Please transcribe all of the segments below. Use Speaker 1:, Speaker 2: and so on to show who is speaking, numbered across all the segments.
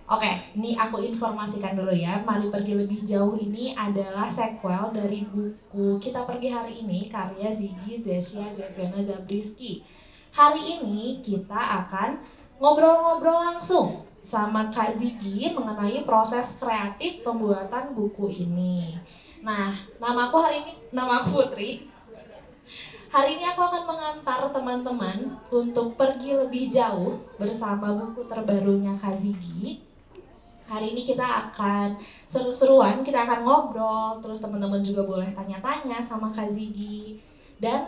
Speaker 1: Oke, ini aku informasikan dulu ya. Mari Pergi Lebih Jauh ini adalah sequel dari buku Kita Pergi Hari Ini karya Ziggy Zesya Zeviana Zabriskie. Hari ini kita akan ngobrol-ngobrol langsung sama Kak Ziggy mengenai proses kreatif pembuatan buku ini. Nah, nama aku Putri. Hari ini aku akan mengantar teman-teman untuk pergi lebih jauh bersama buku terbarunya Kak Ziggy. Hari ini kita akan seru-seruan, kita akan ngobrol, terus teman-teman juga boleh tanya-tanya sama Kak Ziggy. Dan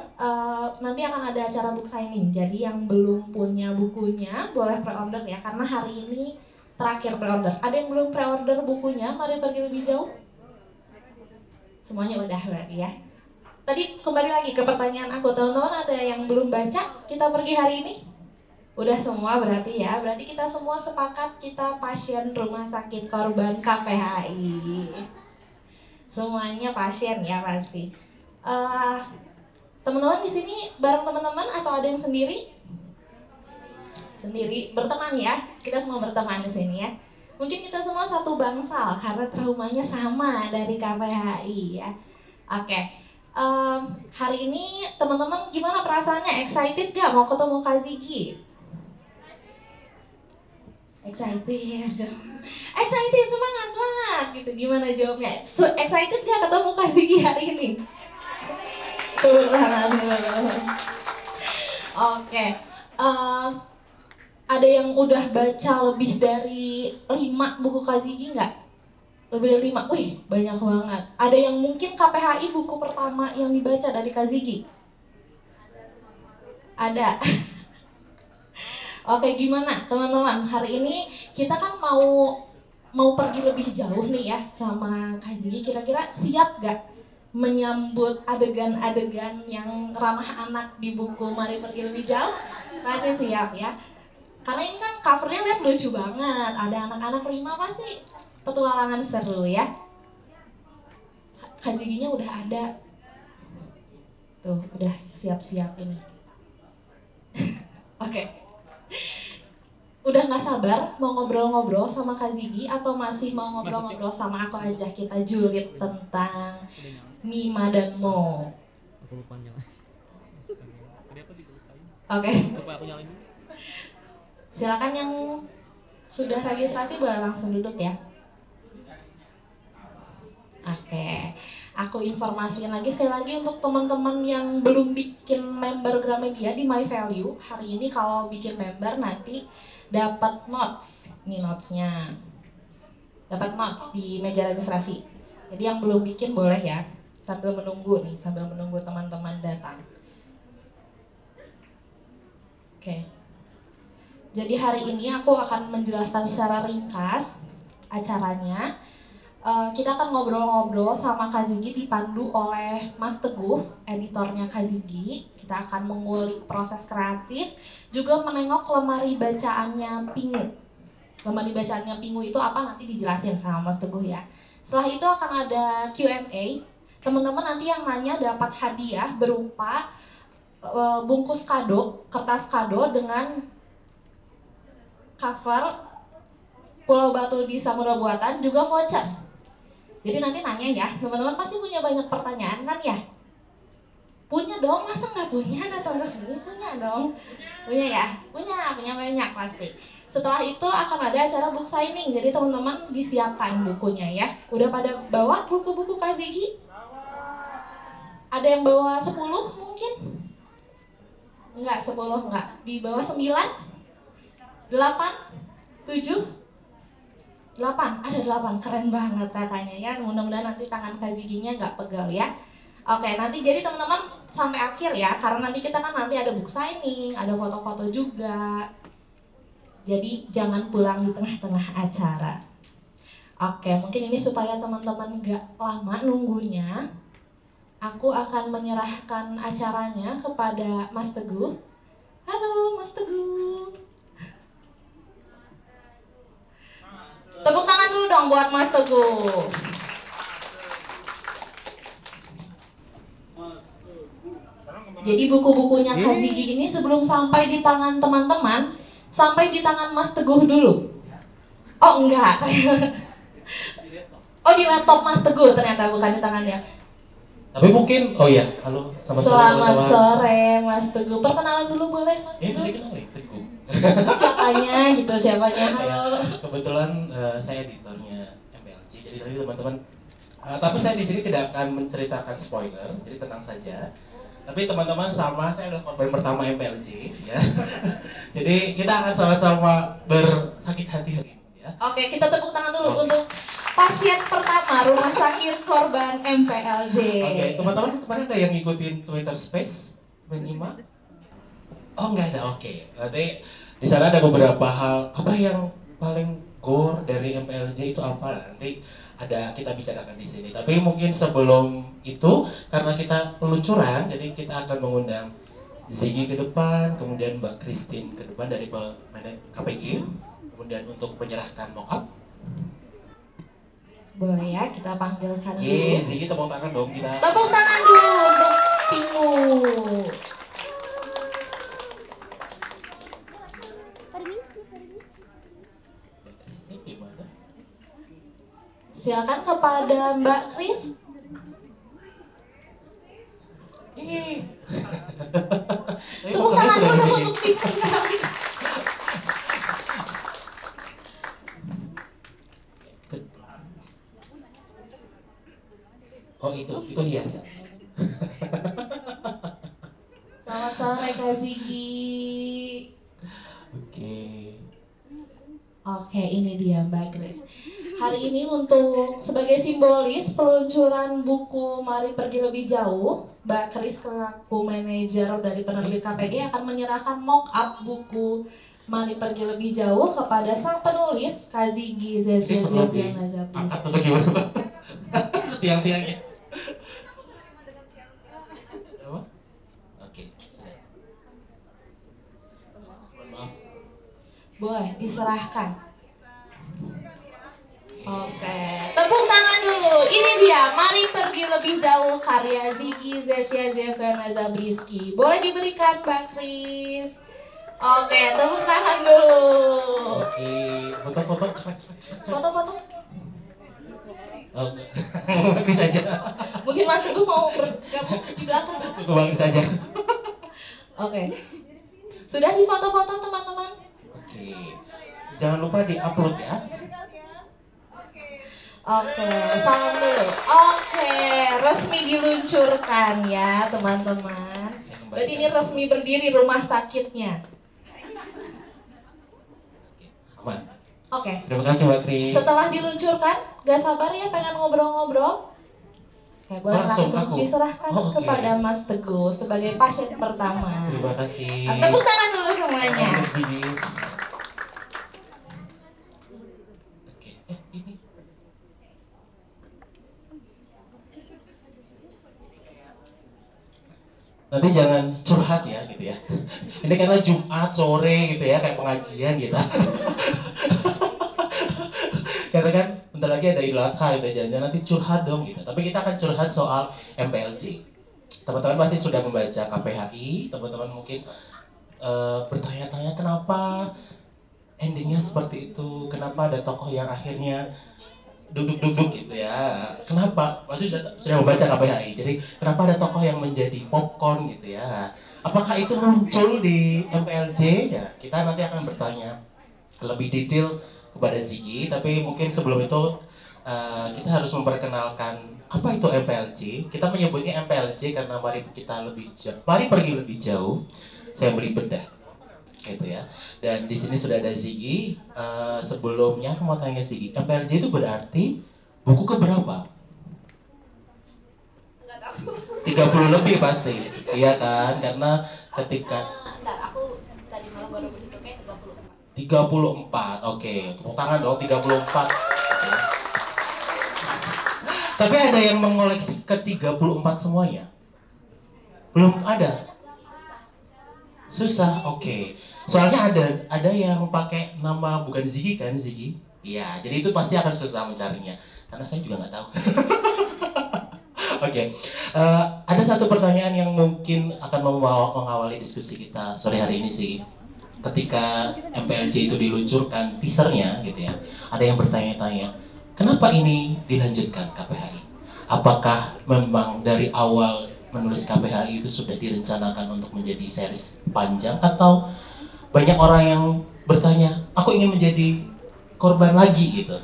Speaker 1: nanti akan ada acara book signing, jadi yang belum punya bukunya boleh pre-order ya, karena hari ini terakhir pre-order. Ada yang belum pre-order bukunya, Mari Pergi Lebih Jauh? Semuanya udah berarti ya. Tadi kembali lagi ke pertanyaan aku, teman-teman ada yang belum baca Kita Pergi Hari Ini? Udah semua berarti ya, berarti kita semua sepakat kita pasien rumah sakit korban KPHI. Semuanya pasien ya pasti. Teman-teman di sini bareng teman-teman atau ada yang sendiri? Sendiri, berteman ya. Kita semua berteman di sini ya. Mungkin kita semua satu bangsal karena traumanya sama dari KPHI ya. Oke. Hari ini teman-teman gimana perasaannya? Excited gak mau ketemu Kak Ziggy? Excited, semangat gitu. Gimana jawabnya? Excited gak ketemu Kak Ziggy hari ini? Oke. Ada yang udah baca lebih dari 5 buku Kak Ziggy nggak? Lebih dari 5? Wih, banyak banget. Ada yang mungkin KPHI buku pertama yang dibaca dari Kak Ziggy? Ada. Oke, gimana teman-teman? Hari ini kita kan mau pergi lebih jauh nih ya sama Kak Ziggy. Kira-kira siap gak menyambut adegan-adegan yang ramah anak di buku Mari Pergi Lebih Jauh? Pasti siap ya. Karena ini kan covernya lihat lucu banget. Ada anak-anak 5, pasti petualangan seru ya. Kak Ziggy-nya udah ada. Tuh, udah siap-siap ini. Oke. Udah gak sabar mau ngobrol-ngobrol sama Kak Ziggy atau masih mau ngobrol-ngobrol sama aku aja? Kita julid tentang Mima dan Mo. Oke. Silakan yang sudah registrasi boleh langsung duduk ya. Oke. Aku informasikan lagi sekali lagi untuk teman-teman yang belum bikin member Gramedia di My Value. Hari ini kalau bikin member nanti dapat notes. Ini notesnya. Dapat notes di meja registrasi. Jadi yang belum bikin boleh ya. Sambil menunggu teman-teman datang. Oke. Jadi hari ini aku akan menjelaskan secara ringkas acaranya. Kita akan ngobrol-ngobrol sama Kak Ziggy dipandu oleh Mas Teguh, editornya Kak Ziggy. Kita akan mengulik proses kreatif, juga menengok lemari bacaannya Pingu. Lemari bacaannya Pingu itu apa nanti dijelasin sama Mas Teguh ya. Setelah itu akan ada Q&A. Teman-teman nanti yang nanya dapat hadiah berupa bungkus kado, kertas kado dengan cover Pulau Batu di Samudra Buatan, juga voucher. Jadi nanti nanya ya, teman-teman pasti punya banyak pertanyaan kan ya? Punya dong, masa nggak punya? Datang ke sini punya dong. Punya ya? Punya banyak pasti. Setelah itu akan ada acara book signing, jadi teman-teman disiapkan bukunya ya. Udah pada bawa buku-buku Kak Ziggy? Ada yang bawa 10 mungkin? Enggak, 10 enggak. Di bawah 9? 8? 7? 8, ada 8, keren banget kakaknya ya. Mudah-mudahan nanti tangan Kak Ziggy-nya nggak pegal ya. Oke, nanti jadi teman-teman sampai akhir ya, karena nanti kita kan nanti ada book signing, ada foto-foto juga. Jadi jangan pulang di tengah-tengah acara. Oke, mungkin ini supaya teman-teman nggak lama nunggunya, aku akan menyerahkan acaranya kepada Mas Teguh. Halo Mas Teguh. Tepuk tangan dulu dong buat Mas Teguh. Jadi buku-bukunya Kak Ziggy ini sebelum sampai di tangan teman-teman, sampai di tangan Mas Teguh dulu. Oh enggak. Oh di laptop Mas Teguh ternyata, bukan di tangannya.
Speaker 2: Tapi mungkin, oh iya, halo, selamat sore
Speaker 1: Selamat
Speaker 2: teman-teman.
Speaker 1: sore Mas Teguh. Perkenalan dulu boleh Mas Teguh?
Speaker 2: Dikenalin, Teguh.
Speaker 1: Siapanya gitu, siapanya?
Speaker 2: Ya,
Speaker 1: Halo.
Speaker 2: kebetulan saya editornya MPLC, jadi tadi teman-teman. Tapi saya di sini tidak akan menceritakan spoiler, jadi tenang saja. Tapi teman-teman sama, saya adalah korban pertama MPLC, ya. Jadi kita akan sama-sama bersakit hati hari ini, ya.
Speaker 1: Oke, kita tepuk tangan dulu untuk pasien pertama rumah sakit korban MPLJ.
Speaker 2: Oke, teman-teman kemarin ada yang ngikutin Twitter Space, menyimak? Oh nggak ada, oke. Nanti di sana ada beberapa hal, apa yang paling gore dari MPLJ itu apa? Nanti ada kita bicarakan di sini. Tapi mungkin sebelum itu, karena kita peluncuran, jadi kita akan mengundang Ziggy ke depan, kemudian Mbak Christine ke depan dari KPG, kemudian untuk menyerahkan mock-up.
Speaker 1: Boleh ya, kita panggilkan dulu.
Speaker 2: Ziggy tepuk tangan dong kita.
Speaker 1: Tepuk tangan dulu untuk Pingu. Silakan kepada Mbak Kris. Tepuk tangan dulu untuk Pingu.
Speaker 2: Oh itu hiasan.
Speaker 1: Selamat sore Kak Ziggy. Oke, ini dia Mbak Grace. Hari ini untuk sebagai simbolis peluncuran buku Mari Pergi Lebih Jauh, Mbak Grace selaku manajer dari penerbit KPG akan menyerahkan mock-up buku Mari Pergi Lebih Jauh kepada sang penulis Kak Ziggy Zesyeviana Zabriski.
Speaker 2: Atau bagaimana Pak? Tiang-tiangnya. Oke, maaf.
Speaker 1: Boleh diserahkan. Oke, tepuk tangan dulu. Ini dia Mari Pergi Lebih Jauh karya Ziggy Zesyeviana Zabriski. Boleh diberikan Mbak Kris. Oke, tepuk tangan dulu.
Speaker 2: Oke, foto-foto cepat.
Speaker 1: Foto-foto.
Speaker 2: Oh, bisa aja.
Speaker 1: Mungkin Mas Teguh mau bergabung di belakang.
Speaker 2: Cukup bagus saja.
Speaker 1: Oke. Sudah difoto-foto teman-teman?
Speaker 2: Oke. Jangan lupa di-upload ya.
Speaker 1: Oke, salam dulu. Oke, resmi diluncurkan ya teman-teman. Berarti ini resmi berdiri rumah sakitnya.
Speaker 2: Aman.
Speaker 1: Oke.
Speaker 2: Terima kasih Mbak Kris.
Speaker 1: Setelah diluncurkan, gak sabar ya pengen ngobrol-ngobrol. Oke, boleh langsung diserahkan kepada Mas Teguh sebagai pasien pertama.
Speaker 2: Terima kasih.
Speaker 1: Tepuk tangan dulu semuanya.
Speaker 2: Nanti jangan curhat ya gitu ya. Ini karena Jumat sore gitu ya, kayak pengajian gitu. Karena kan bentar lagi ada Idul Adha gitu, jangan-jangan nanti curhat dong gitu. Tapi kita akan curhat soal MPLJ. Teman-teman pasti sudah membaca KPHI, teman-teman mungkin bertanya-tanya kenapa endingnya seperti itu, kenapa ada tokoh yang akhirnya duduk-duduk gitu ya. Kenapa? Pasti sudah membaca KPHI. Jadi kenapa ada tokoh yang menjadi popcorn gitu ya? Apakah itu muncul di MPLJ? Ya, kita nanti akan bertanya lebih detail kepada Ziggy. Tapi mungkin sebelum itu kita harus memperkenalkan apa itu MPLJ. Kita menyebutnya MPLJ karena mari pergi lebih jauh. Saya beli bedah. Gitu ya. Dan di sini sudah ada Ziggy. Sebelumnya aku mau tanya Ziggy, MPLJ itu berarti buku keberapa?
Speaker 1: Enggak tahu.
Speaker 2: 30 lebih pasti. Iya kan? Karena ketika
Speaker 1: aku tadi malam baru begitu kayak 34.
Speaker 2: 34. Oke, tepuk tangan dong 34. Oke. Tapi ada yang mengoleksi ke 34 semuanya? Belum ada. Susah, oke. Soalnya ada yang pakai nama bukan Ziggy kan, Ziggy? Iya, jadi itu pasti akan susah mencarinya. Karena saya juga nggak tahu. Oke, ada satu pertanyaan yang mungkin akan mengawali diskusi kita sore hari ini sih. ketika MPLJ itu diluncurkan teasernya gitu ya, ada yang bertanya-tanya, kenapa ini dilanjutkan KPHI? Apakah memang dari awal menulis KPHI itu sudah direncanakan untuk menjadi series panjang, atau banyak orang yang bertanya, aku ingin menjadi korban lagi gitu?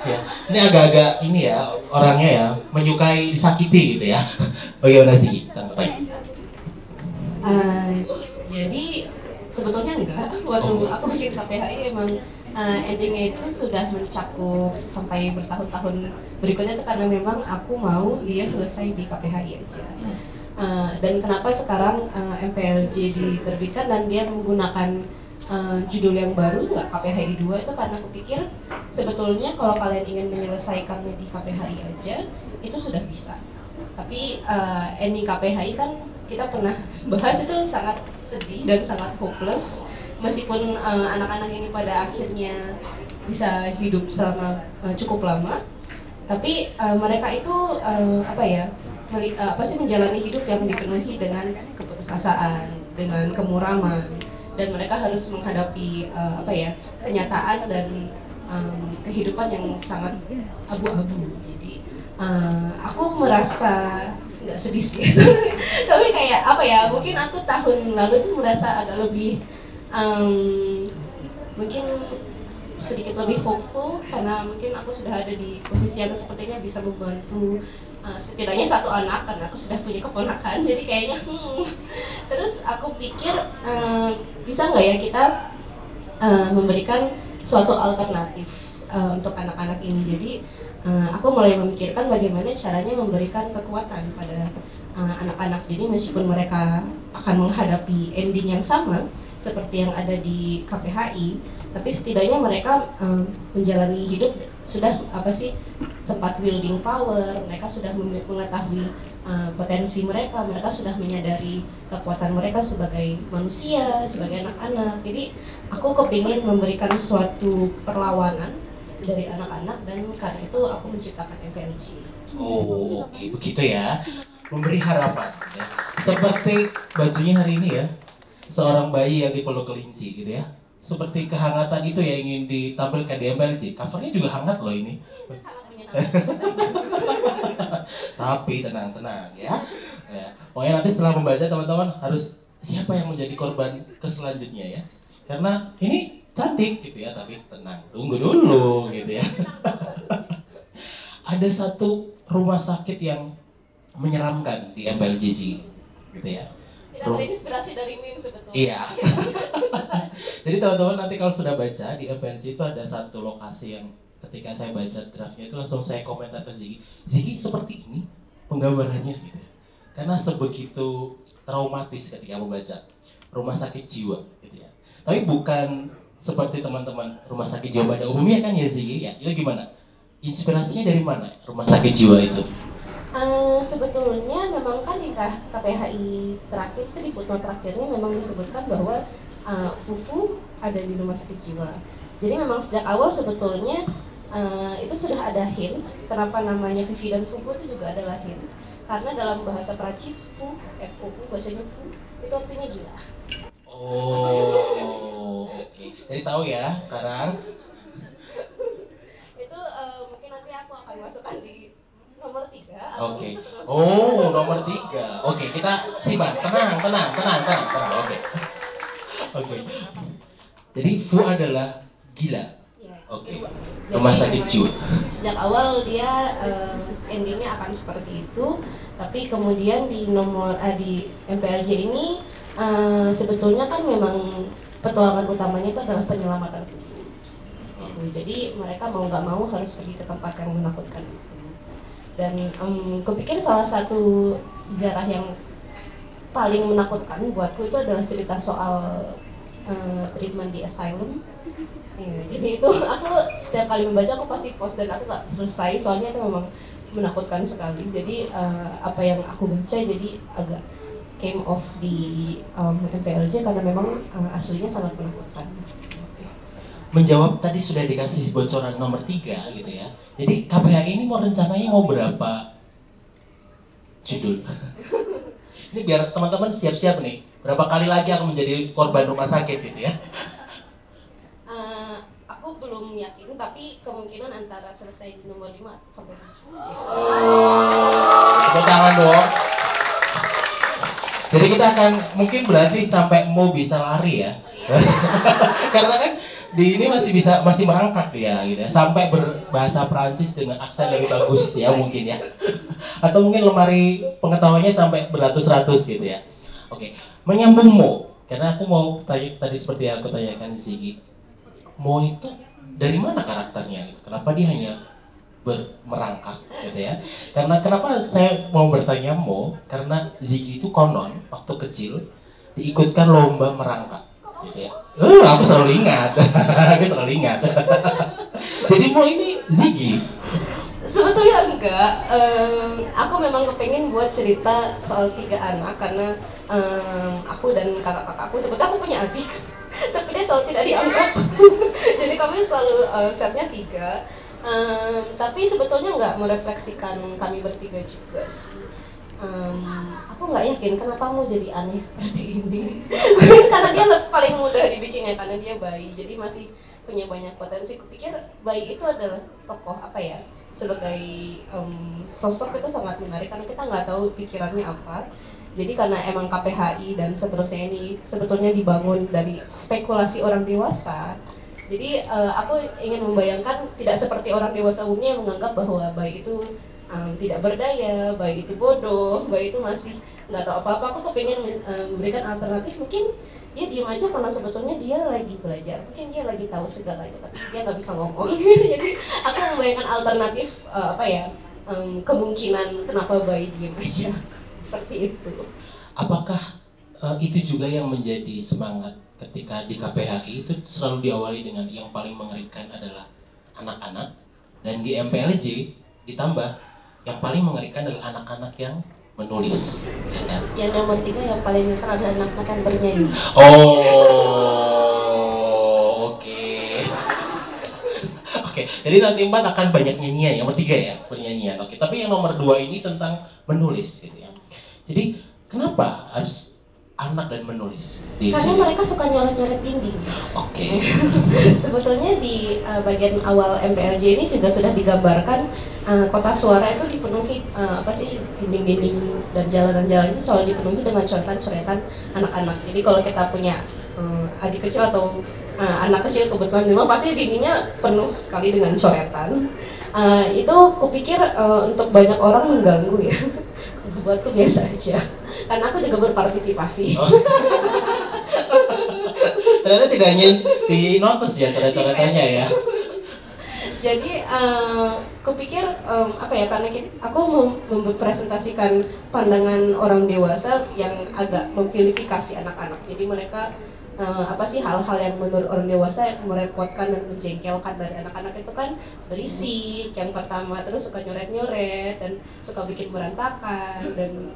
Speaker 2: Ya, ini agak-agak ini ya, orangnya ya menyukai disakiti gitu ya. Bagaimana sih tanggapannya?
Speaker 3: Jadi sebetulnya enggak, waktu aku bikin KPHI emang endingnya itu sudah mencakup sampai bertahun-tahun berikutnya itu karena memang aku mau dia selesai di KPHI aja. Dan kenapa sekarang MPLJ diterbitkan dan dia menggunakan judul yang baru, nggak KPHI 2, itu karena aku pikir sebetulnya kalau kalian ingin menyelesaikannya di KPHI aja itu sudah bisa. Tapi ending KPHI kan kita pernah bahas, itu sangat sedih dan sangat hopeless. Meskipun anak-anak ini pada akhirnya bisa hidup selama cukup lama, tapi mereka itu menjalani hidup yang dipenuhi dengan keputusasaan, dengan kemuraman, dan mereka harus menghadapi kenyataan dan kehidupan yang sangat abu-abu. Jadi aku merasa nggak sedih sih, tapi kayak mungkin aku tahun lalu tuh merasa agak lebih mungkin sedikit lebih hopeful, karena mungkin aku sudah ada di posisi yang sepertinya bisa membantu setidaknya satu anak, karena aku sudah punya keponakan. Jadi kayaknya terus aku pikir bisa nggak ya kita memberikan suatu alternatif untuk anak-anak ini. Jadi aku mulai memikirkan bagaimana caranya memberikan kekuatan pada anak-anak. Jadi meskipun mereka akan menghadapi ending yang sama seperti yang ada di KPHI, tapi setidaknya mereka menjalani hidup sudah sempat wielding power, mereka sudah mengetahui potensi mereka, mereka sudah menyadari kekuatan mereka sebagai manusia, sebagai anak-anak. Jadi aku kepingin memberikan suatu perlawanan dari anak-anak, dan karena itu aku menciptakan MPLJ.
Speaker 2: Oh, oke, begitu ya. Memberi harapan ya. Seperti bajunya hari ini ya, seorang bayi yang dipeluk kelinci gitu ya. Seperti kehangatan itu yang ingin ditampilkan di MPLJ. Covernya juga hangat loh ini. Tapi tenang ya. Pokoknya nanti setelah membaca teman-teman harus siapa yang menjadi korban ke selanjutnya ya. Karena ini cantik gitu ya, tapi tenang, tunggu dulu gitu ya. Ada satu rumah sakit yang menyeramkan di MPLJC gitu ya.
Speaker 3: Tidak terinspirasi dari meme sebetulnya.
Speaker 2: Iya. Jadi teman-teman nanti kalau sudah baca di MPLJ itu ada satu lokasi yang ketika saya baca draftnya itu langsung saya komentar ke Ziggy seperti ini penggambarannya gitu. Karena sebegitu traumatis ketika membaca rumah sakit jiwa gitu ya. Tapi bukan seperti teman-teman rumah sakit jiwa pada umumnya kan ya Ziggy ya. Itu gimana? Inspirasinya dari mana rumah sakit jiwa itu?
Speaker 3: Sebetulnya memang kan di KPHI terakhir itu di footnote terakhirnya memang disebutkan bahwa Fufu ada di rumah sakit jiwa. Jadi memang sejak awal sebetulnya itu sudah ada hint kenapa namanya Vivi dan Fufu itu juga adalah hint, karena dalam bahasa Prancis FOU bahasanya Fu itu artinya gila.
Speaker 2: Oh, oke. Jadi tahu ya sekarang.
Speaker 3: Itu mungkin nanti aku akan masukkan di nomor 3.
Speaker 2: Oke. Oh, nomor 3. Oke, kita simak. Tenang. Oke. Oke. Jadi Fu adalah gila.
Speaker 3: Ya,
Speaker 2: Oke.
Speaker 3: jadi
Speaker 2: Rumah sakit jiwa.
Speaker 3: Sejak awal dia endingnya akan seperti itu, tapi kemudian di MPLJ ini sebetulnya kan memang petualangan utamanya itu adalah penyelamatan Fufu. Jadi mereka mau nggak mau harus pergi ke tempat yang menakutkan itu. Dan kupikir salah satu sejarah yang paling menakutkan buatku itu adalah cerita soal treatment di asylum. Ya, jadi itu aku setiap kali membaca aku pasti post dan aku nggak selesai, soalnya itu memang menakutkan sekali. Jadi apa yang aku baca jadi agak came off di MPLJ karena memang aslinya sangat menakutkan.
Speaker 2: Menjawab tadi sudah dikasih bocoran nomor 3 gitu ya. Jadi KPHI ini rencananya mau berapa judul? Ini biar teman-teman siap-siap nih. Berapa kali lagi aku menjadi korban rumah sakit gitu ya?
Speaker 3: Aku belum yakin, tapi kemungkinan antara selesai di nomor 5 sampai 7.
Speaker 2: Tepuk tangan dong. Jadi kita akan mungkin berarti sampai mau bisa lari ya. Karena kan di ini masih merangkak dia gitu ya. Sampai berbahasa Prancis dengan aksen lebih bagus ya mungkin ya. Atau mungkin lemari pengetahuannya sampai beratus-ratus gitu ya. Oke, menyambung Mo. Karena aku mau tanya tadi seperti yang aku tanyakan Ziggy. Mo itu dari mana karakternya gitu? Kenapa dia hanya merangkak gitu ya? Karena kenapa saya mau bertanya Mo? Karena Ziggy itu konon waktu kecil diikutkan lomba merangkak gitu ya. Aku selalu ingat. Aku selalu ingat. Jadi Mo ini Ziggy.
Speaker 3: Sebetulnya enggak, aku memang kepengen buat cerita soal 3 anak karena aku dan kakak-kakakku, sebetulnya aku punya adik tapi dia selalu tidak dianggap. Jadi kami selalu setnya 3, tapi sebetulnya nggak merefleksikan kami bertiga juga sih. Aku nggak yakin kenapa mau jadi aneh seperti ini. Karena dia paling mudah dibikinnya, karena dia bayi, jadi masih punya banyak potensi. Kupikir bayi itu adalah tokoh apa ya, sebagai sosok itu sangat menarik karena kita nggak tahu pikirannya apa. Jadi karena emang KPHI dan seterusnya ini sebetulnya dibangun dari spekulasi orang dewasa. Jadi aku ingin membayangkan tidak seperti orang dewasa umumnya yang menganggap bahwa bayi itu tidak berdaya, bayi itu bodoh, bayi itu masih nggak tahu apa-apa. Aku kepingin memberikan alternatif. Mungkin dia diam aja karena sebetulnya dia lagi belajar, mungkin dia lagi tahu segalanya tapi dia nggak bisa ngomong. Jadi aku membayangkan alternatif kemungkinan kenapa bayi diam aja seperti itu.
Speaker 2: Apakah itu juga yang menjadi semangat ketika di KPHI itu selalu diawali dengan yang paling mengerikan adalah anak-anak, dan di MPLJ ditambah yang paling mengerikan adalah anak-anak yang menulis, ya kan?
Speaker 3: Yang nomor 3 yang paling mengerikan adalah anak-anak yang bernyanyi.
Speaker 2: Oke. Oke, jadi nanti 4 akan banyak nyanyian, yang nomor 3 ya, bernyanyian. Oke, tapi yang nomor 2 ini tentang menulis gitu ya. Jadi kenapa harus anak dan menulis di
Speaker 3: Karena
Speaker 2: sini?
Speaker 3: mereka suka nyoret-nyoret dinding.
Speaker 2: Oke.
Speaker 3: Sebetulnya di bagian awal MPLJ ini juga sudah digambarkan kota suara itu dipenuhi dinding-dinding dan jalan-jalan itu selalu dipenuhi dengan coretan-coretan anak-anak. Jadi kalau kita punya adik kecil atau anak kecil kebetulan di rumah, pasti dindingnya penuh sekali dengan coretan. Itu kupikir untuk banyak orang mengganggu ya. Kalau buatku biasa aja, karena aku juga berpartisipasi.
Speaker 2: Ternyata tidak hanya di notice ya coret-coretannya ya.
Speaker 3: Jadi kupikir karena aku mempresentasikan pandangan orang dewasa yang agak memvilifikasi anak-anak. Jadi mereka hal-hal yang menurut orang dewasa yang merepotkan dan menjengkelkan dari anak-anak itu kan berisik yang pertama, terus suka nyoret-nyoret dan suka bikin berantakan dan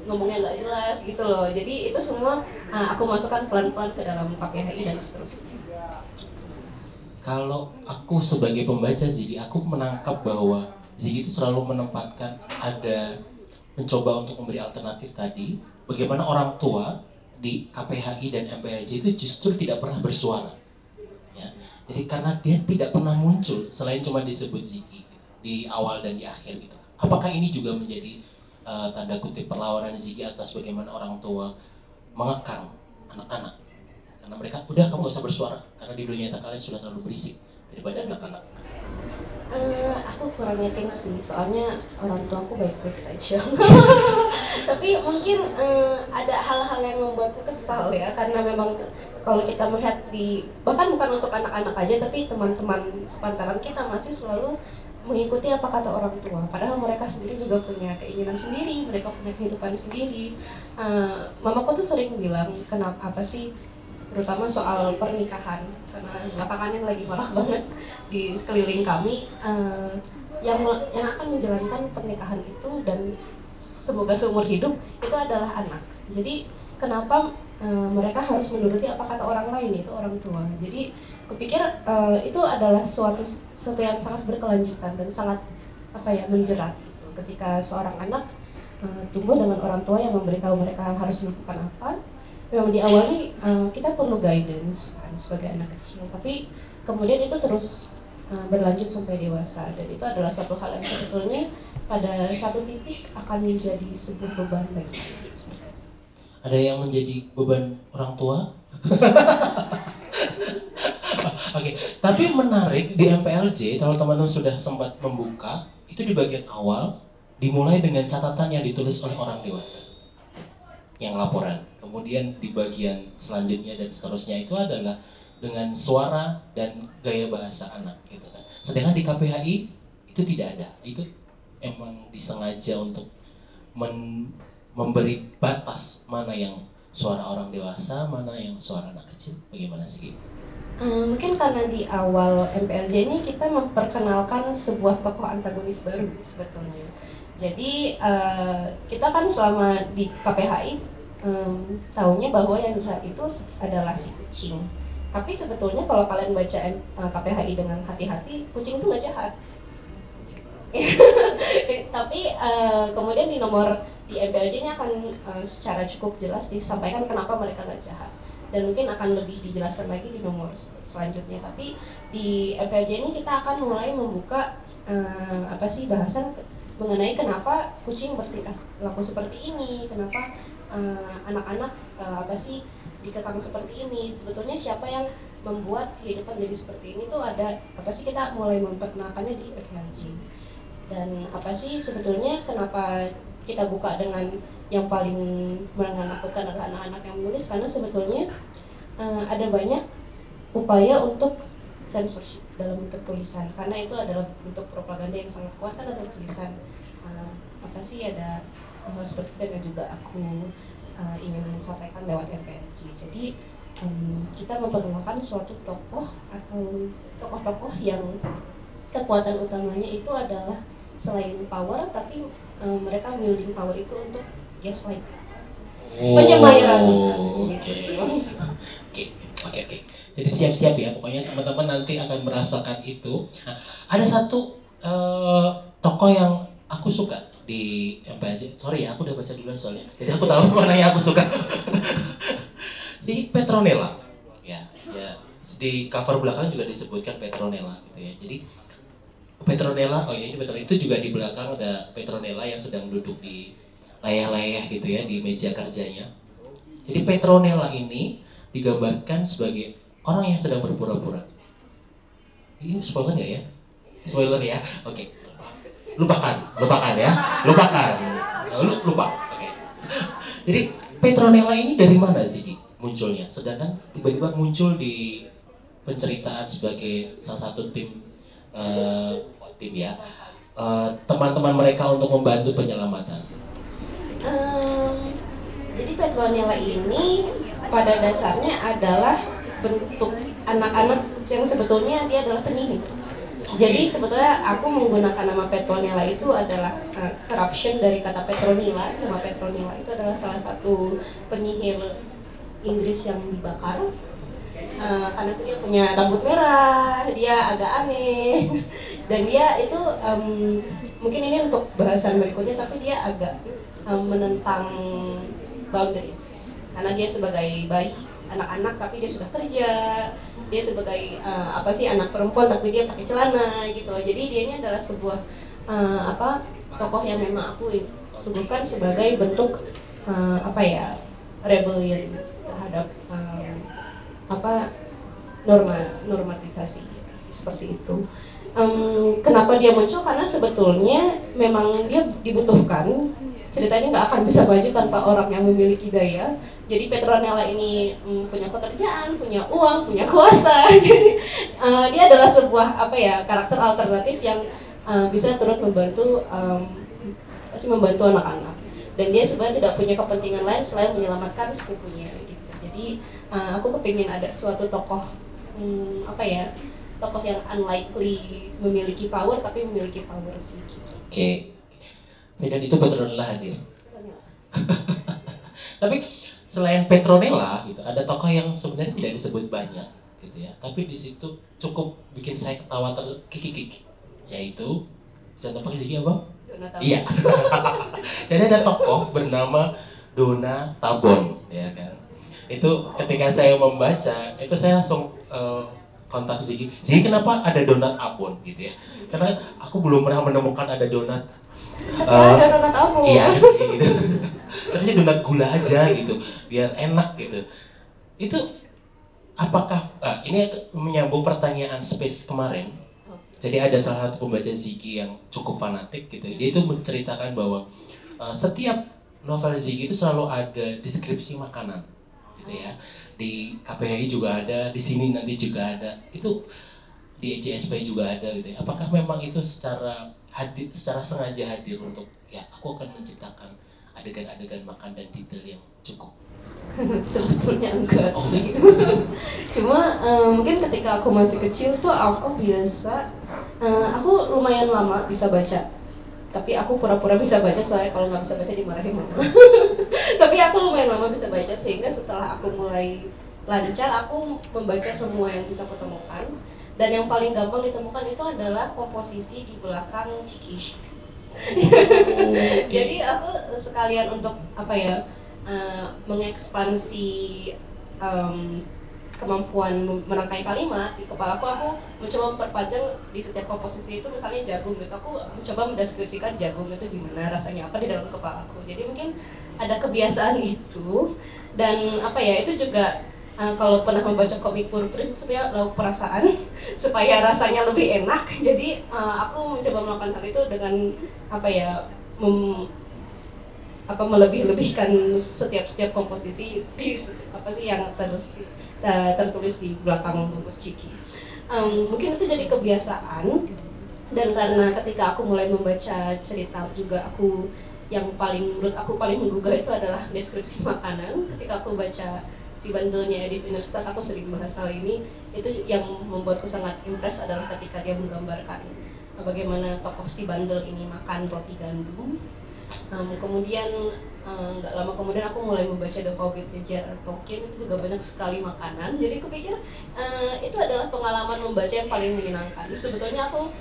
Speaker 3: ngomongnya nggak jelas gitu loh. Jadi itu semua aku masukkan pelan-pelan ke dalam KPHI dan seterusnya.
Speaker 2: Kalau aku sebagai pembaca Ziggy, aku menangkap bahwa Ziggy itu selalu menempatkan mencoba untuk memberi alternatif tadi, bagaimana orang tua di KPHI dan MPLJ itu justru tidak pernah bersuara. Ya. Jadi karena dia tidak pernah muncul selain cuma disebut Ziggy di awal dan di akhir gitu. Apakah ini juga menjadi tanda kutip perlawanan Ziggy atas bagaimana orang tua mengekang anak-anak? Karena mereka udah kamu gak usah bersuara karena di dunia nyata kalian sudah terlalu berisik daripada anak-anak.
Speaker 3: Aku kurang yakin sih, soalnya orang tua aku baik-baik saja. Tapi mungkin ada hal-hal yang membuatku kesal ya, karena memang kalau kita melihat bahkan bukan untuk anak-anak aja, tapi teman-teman sepantaran kita masih selalu mengikuti apa kata orang tua. Padahal mereka sendiri juga punya keinginan sendiri, mereka punya kehidupan sendiri. Mamaku tuh sering bilang, apa sih, terutama soal pernikahan, karena belakangan ini lagi marak banget di sekeliling kami, yang akan menjalankan pernikahan itu dan semoga seumur hidup itu adalah anak. Jadi kenapa mereka harus menuruti apa kata orang lain, itu orang tua. Jadi kupikir itu adalah sesuatu yang sangat berkelanjutan dan sangat menjerat gitu. Ketika seorang anak tumbuh dengan orang tua yang memberitahu mereka harus melakukan apa. Memang di awalnya kita perlu guidance kan, sebagai anak kecil, tapi kemudian itu terus berlanjut sampai dewasa, dan itu adalah suatu hal yang sebetulnya pada satu titik akan menjadi sebuah beban bagi kita.
Speaker 2: Ada yang menjadi beban orang tua? Oke, tapi menarik di MPLJ kalau teman-teman sudah sempat membuka, itu di bagian awal dimulai dengan catatan yang ditulis oleh orang dewasa yang laporan. Kemudian di bagian selanjutnya dan seterusnya itu adalah dengan suara dan gaya bahasa anak gitu kan. Sedangkan di KPHI itu tidak ada. Itu emang disengaja untuk memberi batas mana yang suara orang dewasa, mana yang suara anak kecil. Bagaimana sih?
Speaker 3: Mungkin karena di awal MPLJ ini kita memperkenalkan sebuah tokoh antagonis baru sebetulnya. Jadi kita kan selama di KPHI tahunya bahwa yang jahat itu adalah si kucing. Tapi sebetulnya kalau kalian baca KPHI dengan hati-hati, kucing itu nggak jahat. Tapi kemudian di MPLJ-nya akan secara cukup jelas disampaikan kenapa mereka nggak jahat, dan mungkin akan lebih dijelaskan lagi di nomor selanjutnya. Tapi di MPLJ ini kita akan mulai membuka bahasan mengenai kenapa kucing bertingkah laku seperti ini, kenapa anak-anak dikekang seperti ini. Sebetulnya siapa yang membuat kehidupan jadi seperti ini tuh ada kita mulai memperkenalkannya di MPLJ. Dan sebetulnya kenapa kita buka dengan yang paling menakutkan adalah anak-anak yang menulis, karena sebetulnya ada banyak upaya untuk censorship dalam bentuk tulisan, karena itu adalah bentuk propaganda yang sangat kuat kan, ada tulisan ada hal seperti itu yang juga aku ingin sampaikan lewat MPLJ. Jadi kita memperkenalkan suatu tokoh atau tokoh-tokoh yang kekuatan utamanya itu adalah selain power, tapi mereka wielding power itu untuk gaslight, penyemayaran.
Speaker 2: Oke. Jadi siap-siap ya, pokoknya teman-teman nanti akan merasakan itu. Nah, ada satu tokoh yang aku suka di MPLJ. Sorry ya, aku udah baca duluan soalnya. Jadi aku tahu mana yang aku suka. Di Petronella. Ya. Di cover belakang juga disebutkan Petronella gitu ya. Jadi Petronella, ini Petronella itu juga di belakang ada Petronella yang sedang duduk di layah-layah gitu ya di meja kerjanya. Jadi Petronella ini digambarkan sebagai orang yang sedang berpura-pura. Ini spoiler nggak ya? Spoiler ya, oke. Lupakan ya, lupakan. Lupa. Oke. Jadi Petronella ini dari mana sih munculnya? Sedangkan tiba-tiba muncul di penceritaan sebagai salah satu tim teman-teman mereka untuk membantu penyelamatan.
Speaker 3: Jadi Petronella ini pada dasarnya adalah bentuk anak-anak yang sebetulnya dia adalah penyihir. Jadi sebetulnya aku menggunakan nama Petronella itu adalah corruption dari kata Petronilla. Nama Petronilla itu adalah salah satu penyihir Inggris yang dibakar. Karena itu dia punya rambut merah, dia agak aneh, dan dia itu mungkin ini untuk bahasan berikutnya, tapi dia agak menentang boundaries, karena dia sebagai bayi anak-anak tapi dia sudah kerja, dia sebagai anak perempuan tapi dia pakai celana gitu loh. Jadi dia ini adalah sebuah tokoh yang memang aku sebutkan sebagai bentuk rebellion terhadap normatisasi seperti itu. Kenapa dia muncul? Karena sebetulnya memang dia dibutuhkan. Ceritanya nggak akan bisa maju tanpa orang yang memiliki daya. Jadi Petronella ini punya pekerjaan, punya uang, punya kuasa. Jadi dia adalah sebuah karakter alternatif yang bisa turut membantu membantu anak-anak. Dan dia sebenarnya tidak punya kepentingan lain selain menyelamatkan sepupunya. Gitu. Jadi aku kepingin ada suatu tokoh tokoh yang unlikely memiliki power tapi memiliki power sih.
Speaker 2: Oke. Dan itu Petronella hadir. Tapi selain Petronella gitu, ada tokoh yang sebenarnya tidak disebut banyak gitu ya. Tapi di situ cukup bikin saya ketawa terkikik, yaitu bisa tebak Ziki apa?
Speaker 3: Dona Tabon.
Speaker 2: Iya. Jadi ada tokoh bernama Dona Tabon, ya kan. Itu ketika saya membaca, itu saya langsung kontak Ziggy. Ziggy, kenapa ada donat abon gitu ya? Karena aku belum pernah menemukan ada donat.
Speaker 3: Ada donat abon.
Speaker 2: Iya sih gitu. Terusnya donat gula aja gitu, biar enak gitu. Itu apakah ini menyambung pertanyaan Space kemarin. Jadi ada salah satu pembaca Ziggy yang cukup fanatik gitu. Dia itu menceritakan bahwa setiap novel Ziggy itu selalu ada deskripsi makanan gitu ya. Di KPHI juga ada, di sini nanti juga ada. Itu di ECSP juga ada gitu ya. Apakah memang itu secara sengaja hadir untuk ya aku akan menciptakan adegan-adegan makan dan detail yang cukup?
Speaker 3: Sebetulnya enggak sih. Cuma mungkin ketika aku masih kecil tuh aku biasa aku lumayan lama bisa baca. Tapi aku pura-pura bisa baca soalnya kalau nggak bisa baca dimarahin mama. Tapi aku lumayan lama bisa baca sehingga setelah aku mulai lancar aku membaca semua yang bisa aku temukan. Dan yang paling gampang ditemukan itu adalah komposisi di belakang Ciki. Jadi aku sekalian untuk mengekspansi kemampuan merangkai kalimat di kepala aku mencoba memperpanjang di setiap komposisi itu. Misalnya jagung gitu, aku mencoba mendeskripsikan jagung itu gimana rasanya apa di dalam kepala aku. Jadi mungkin ada kebiasaan itu. Dan itu juga kalau pernah membaca komik Purpris sebenarnya lauk perasaan supaya rasanya lebih enak. Jadi aku mencoba melakukan hal itu dengan melebih-lebihkan setiap komposisi di yang tertulis di belakang bungkus Ciki. Mungkin itu jadi kebiasaan, dan karena ketika aku mulai membaca cerita juga yang menurut aku paling menggugah itu adalah deskripsi makanan. Ketika aku baca Si Bandelnya Edith Winterstead, aku sering bahas hal ini. Itu yang membuatku sangat impress adalah ketika dia menggambarkan bagaimana tokoh Si Bandel ini makan roti gandum. Kemudian nggak lama kemudian aku mulai membaca The Hobbit J.R.R. Tolkien, itu juga banyak sekali makanan. Jadi aku pikir itu adalah pengalaman membaca yang paling menyenangkan. Sebetulnya aku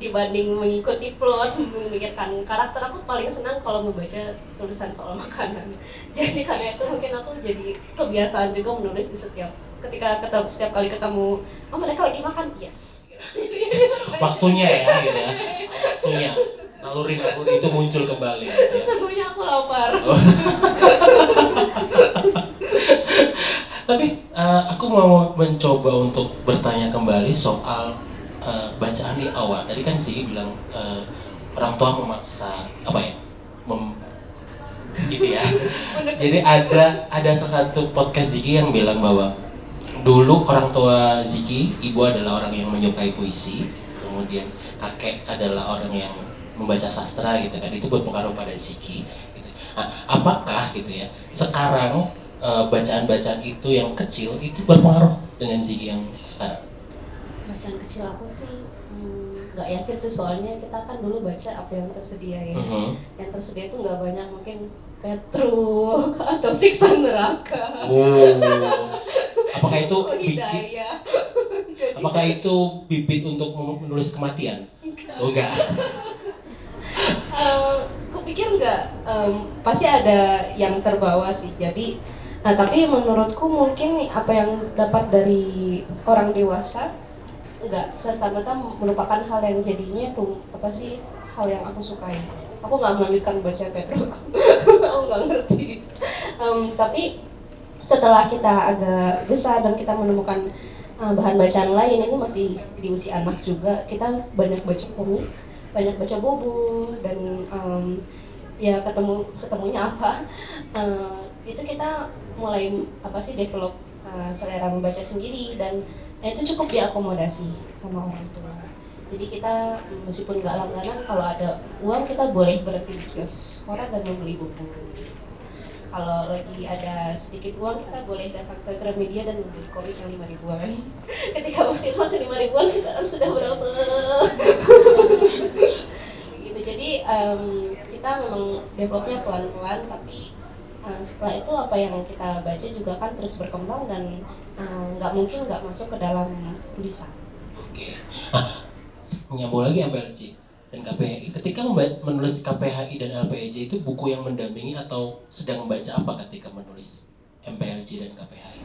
Speaker 3: dibanding mengikuti plot, memikirkan karakter, aku paling senang kalau membaca tulisan soal makanan. Jadi karena itu mungkin aku jadi kebiasaan juga menulis di setiap kali ketemu, oh mereka lagi makan, yes.
Speaker 2: Waktunya ya gitu ya. Waktunya. Naluri itu muncul kembali. Gitu ya.
Speaker 3: Sesungguhnya aku lapar.
Speaker 2: Tapi aku mau mencoba untuk bertanya kembali soal bacaan di awal. Tadi kan sih bilang orang tua memaksa gitu ya. Jadi ada salah satu podcast Ziggy yang bilang bahwa dulu orang tua Ziggy, ibu adalah orang yang menyukai puisi, kemudian kakek adalah orang yang membaca sastra gitu kan. Itu berpengaruh pada Ziggy gitu. Nah, apakah gitu ya sekarang bacaan-bacaan itu yang kecil itu berpengaruh dengan Ziggy yang sekarang?
Speaker 3: Bacaan kecil aku sih nggak yakin sih, soalnya kita kan dulu baca apa yang tersedia ya. Yang tersedia itu nggak banyak, mungkin Petruk atau Siksa Neraka.
Speaker 2: Apakah itu apakah itu bibit untuk menulis kematian? Enggak.
Speaker 3: Kupikir enggak, pasti ada yang terbawa sih. Jadi tapi menurutku mungkin apa yang dapat dari orang dewasa enggak serta-merta merupakan hal yang jadinya tuh hal yang aku sukai. Aku nggak melanjutkan baca Petruk. Aku nggak ngerti. Tapi setelah kita agak besar dan kita menemukan bahan bacaan lain, ini masih di usia anak juga, kita banyak baca komik, banyak baca buku, dan ya ketemunya apa, itu kita mulai develop selera membaca sendiri, dan itu cukup diakomodasi sama orang tua. Jadi kita meskipun nggak langganan, kalau ada uang kita boleh berhenti di kios koran dan membeli buku. Kalau lagi ada sedikit uang kita boleh datang ke Gramedia dan membeli komik yang 5 ribuan. Ketika masih 5 ribuan, sekarang sudah berapa? Begitu. Jadi kita memang developnya pelan-pelan, tapi setelah itu apa yang kita baca juga kan terus berkembang dan nggak mungkin nggak masuk ke dalam tulisan.
Speaker 2: Oke. Nyambung lagi MPLC. dan KPHI. Ketika menulis KPHI dan LPEJ itu buku yang mendampingi atau sedang membaca apa ketika menulis MPLJ dan KPHI?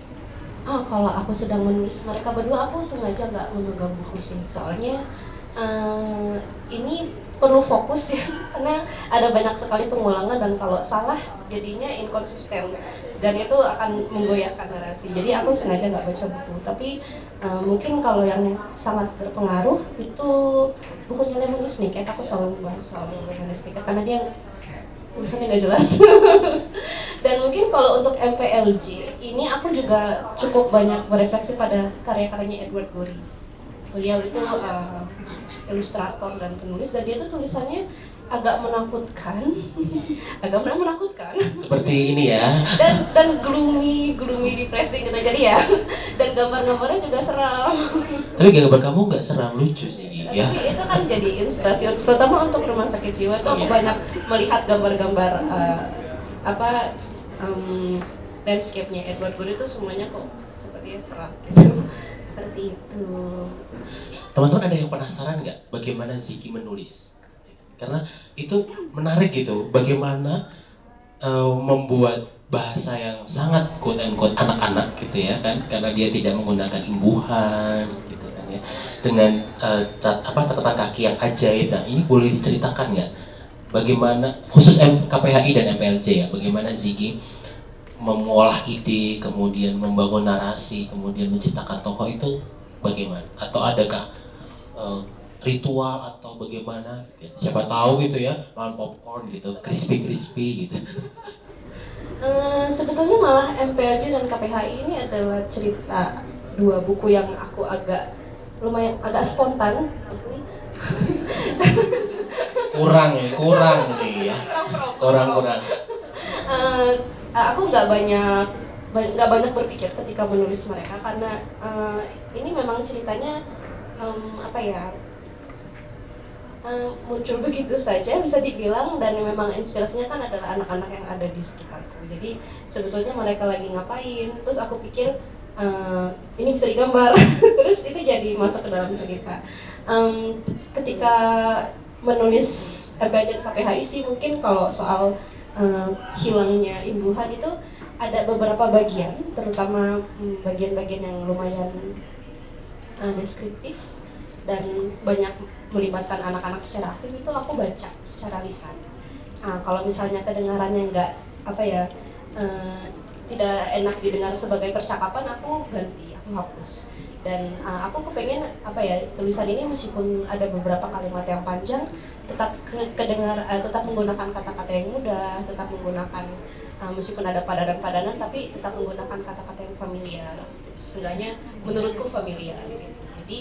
Speaker 3: Kalau aku sedang menulis mereka berdua, aku sengaja nggak memegang buku sih, soalnya ini perlu fokus ya, karena ada banyak sekali pengulangan dan kalau salah jadinya inkonsisten dan itu akan menggoyahkan narasi. Jadi aku sengaja nggak baca buku, tapi mungkin kalau yang sangat berpengaruh itu bukunya Lemony Snicket. Aku selalu membahas soal Lemony Snicket karena dia tulisannya nggak jelas. Dan mungkin kalau untuk MPLJ ini aku juga cukup banyak berefleksi pada karya-karyanya Edward Gorey. Beliau itu ilustrator dan penulis, dan dia tuh tulisannya agak menakutkan, agak menakutkan.
Speaker 2: Seperti ini ya.
Speaker 3: Dan gloomy depressing gitu, jadi ya. Dan gambar-gambarnya juga seram.
Speaker 2: Tapi gambar kamu nggak seram, lucu sih ya.
Speaker 3: Tapi itu kan jadi inspirasi, terutama untuk rumah sakit jiwa. Tuh aku banyak melihat gambar-gambar landscape-nya Edward Gorey itu semuanya kok sepertinya seram gitu. Seperti itu.
Speaker 2: Teman-teman ada yang penasaran nggak bagaimana Ziggy menulis? Karena itu menarik gitu, bagaimana membuat bahasa yang sangat quote and quote anak-anak gitu ya kan, karena dia tidak menggunakan imbuhan gitu kan ya, dengan catatan kaki yang ajaib. Nah ini boleh diceritakan nggak bagaimana khusus KPHI dan MPLJ ya, bagaimana Ziggy mengolah ide, kemudian membangun narasi, kemudian menciptakan tokoh itu bagaimana? Atau adakah ritual atau bagaimana? Siapa tahu gitu ya, makan popcorn gitu, crispy gitu.
Speaker 3: Sebetulnya malah MPLJ dan KPHI ini adalah cerita dua buku yang aku lumayan agak spontan.
Speaker 2: kurang nih ya. Kurang.
Speaker 3: Aku nggak banyak berpikir ketika menulis mereka karena ini memang ceritanya muncul begitu saja bisa dibilang, dan memang inspirasinya kan adalah anak-anak yang ada di sekitarku. Jadi sebetulnya mereka lagi ngapain, terus aku pikir ini bisa digambar, terus itu jadi masuk ke dalam cerita. Ketika menulis MPLJ dan KPHI sih mungkin kalau soal hilangnya imbuhan itu ada beberapa bagian, terutama bagian-bagian yang lumayan deskriptif dan banyak melibatkan anak-anak secara aktif, itu aku baca secara lisan. Kalau misalnya kedengarannya tidak enak didengar sebagai percakapan, aku ganti, aku hapus. Dan aku kepengen tulisan ini meskipun ada beberapa kalimat yang panjang tetap tetap menggunakan kata-kata yang mudah, tetap menggunakan meskipun ada padanan-padanan tapi tetap menggunakan kata-kata yang familiar, seenggaknya menurutku familiar gitu. Jadi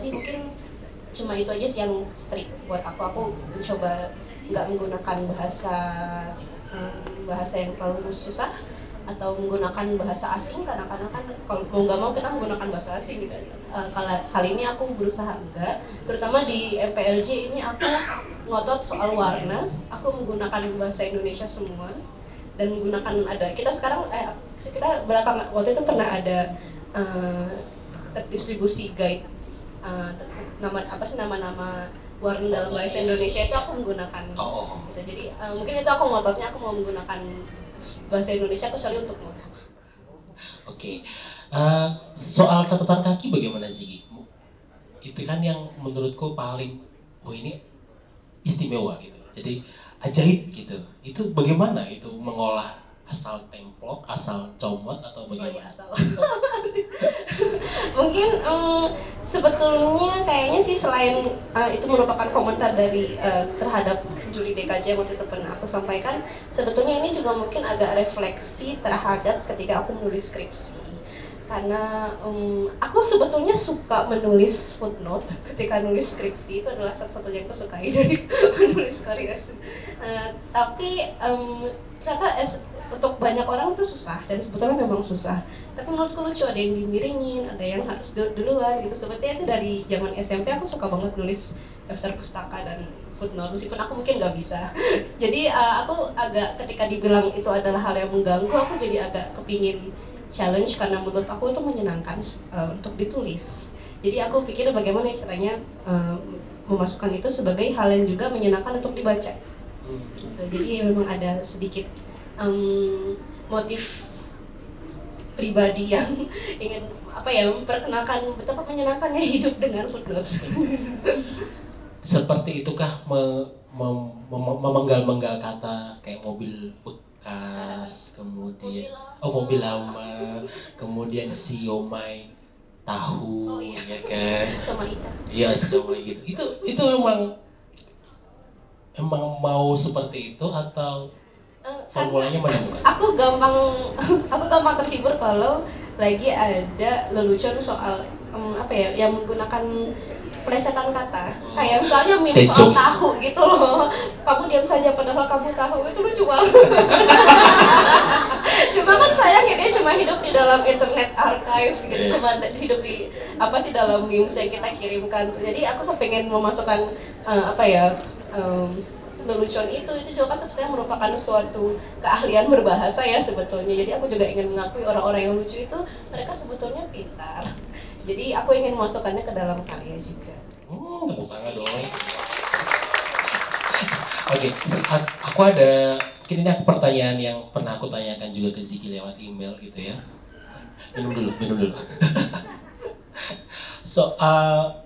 Speaker 3: mungkin cuma itu aja sih yang strict buat aku mencoba nggak menggunakan bahasa yang terlalu susah atau menggunakan bahasa asing, karena kan kalau mau nggak mau kita menggunakan bahasa asing gitu. Kali ini aku berusaha enggak, terutama di MPLJ ini aku ngotot soal warna, aku menggunakan bahasa Indonesia semua dan menggunakan kita belakang waktu itu pernah ada terdistribusi guide nama-nama warna dalam bahasa Indonesia itu aku menggunakan gitu. Jadi mungkin itu aku ngototnya aku mau menggunakan bahasa Indonesia kecuali untuk modal.
Speaker 2: Oke. Soal catatan kaki bagaimana Ziggy? Itu kan yang menurutku paling ini istimewa gitu. Jadi ajaib gitu. Itu bagaimana itu mengolah, asal templok, asal comot atau bagaimana?
Speaker 3: Asal. Mungkin sebetulnya kayaknya sih selain itu merupakan komentar dari terhadap Juli DKJ yang waktu itu pernah aku sampaikan, sebetulnya ini juga mungkin agak refleksi terhadap ketika aku menulis skripsi. Karena aku sebetulnya suka menulis footnote ketika nulis skripsi, itu adalah satu-satunya yang aku sukai dari menulis karya. Tapi ternyata untuk banyak orang itu susah, dan sebetulnya memang susah. Tapi menurutku lucu, ada yang dimiringin, ada yang harus duluan gitu. Sepertinya itu dari zaman SMP aku suka banget nulis daftar pustaka dan footnote, meskipun aku mungkin nggak bisa. Jadi aku agak, ketika dibilang itu adalah hal yang mengganggu, aku jadi agak kepingin challenge karena menurut aku itu menyenangkan untuk ditulis. Jadi aku pikir bagaimana caranya memasukkan itu sebagai hal yang juga menyenangkan untuk dibaca. Jadi memang ada sedikit motif pribadi yang ingin memperkenalkan betapa menyenangkannya hidup dengan footnotes.
Speaker 2: Seperti itukah memenggal-menggal kata kayak mobil bekas, kemudian mobil lama, kemudian siomay, tahu, ya kan?
Speaker 3: Sama ikan.
Speaker 2: Iya, sama gitu. Itu emang mau seperti itu atau formulanya menemukan?
Speaker 3: Aku gampang terhibur kalau lagi ada lelucon soal yang menggunakan plesetan kata. Kayak misalnya meme soal tahu gitu loh. Kamu diam saja padahal kamu tahu, itu lucu banget. Cuma kan sayangnya dia cuma hidup di dalam internet archives gitu, cuma hidup di dalam memes yang kita kirimkan. Jadi aku pengen memasukkan lelucon itu juga kan sebetulnya merupakan suatu keahlian berbahasa ya sebetulnya. Jadi aku juga ingin mengakui orang-orang yang lucu itu mereka sebetulnya pintar. Jadi aku ingin memasukkannya ke dalam karya juga.
Speaker 2: Tepuk tangan dong. Oke, aku ada mungkin ini pertanyaan yang pernah aku tanyakan juga ke Ziki lewat email gitu ya. Minum dulu.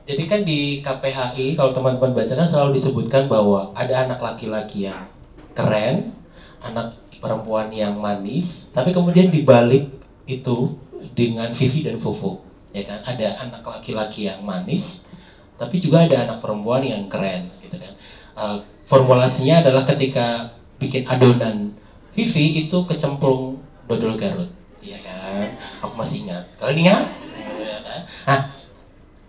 Speaker 2: Jadi kan di KPHI kalau teman-teman baca kan selalu disebutkan bahwa ada anak laki-laki yang keren, anak perempuan yang manis, tapi kemudian dibalik itu dengan Vivi dan Fofo, ya kan? Ada anak laki-laki yang manis, tapi juga ada anak perempuan yang keren, gitu kan? Formulasinya adalah ketika bikin adonan Vivi itu kecemplung dodol Garut, ya kan? Aku masih ingat. Kalian ingat? Ya kan? Nah,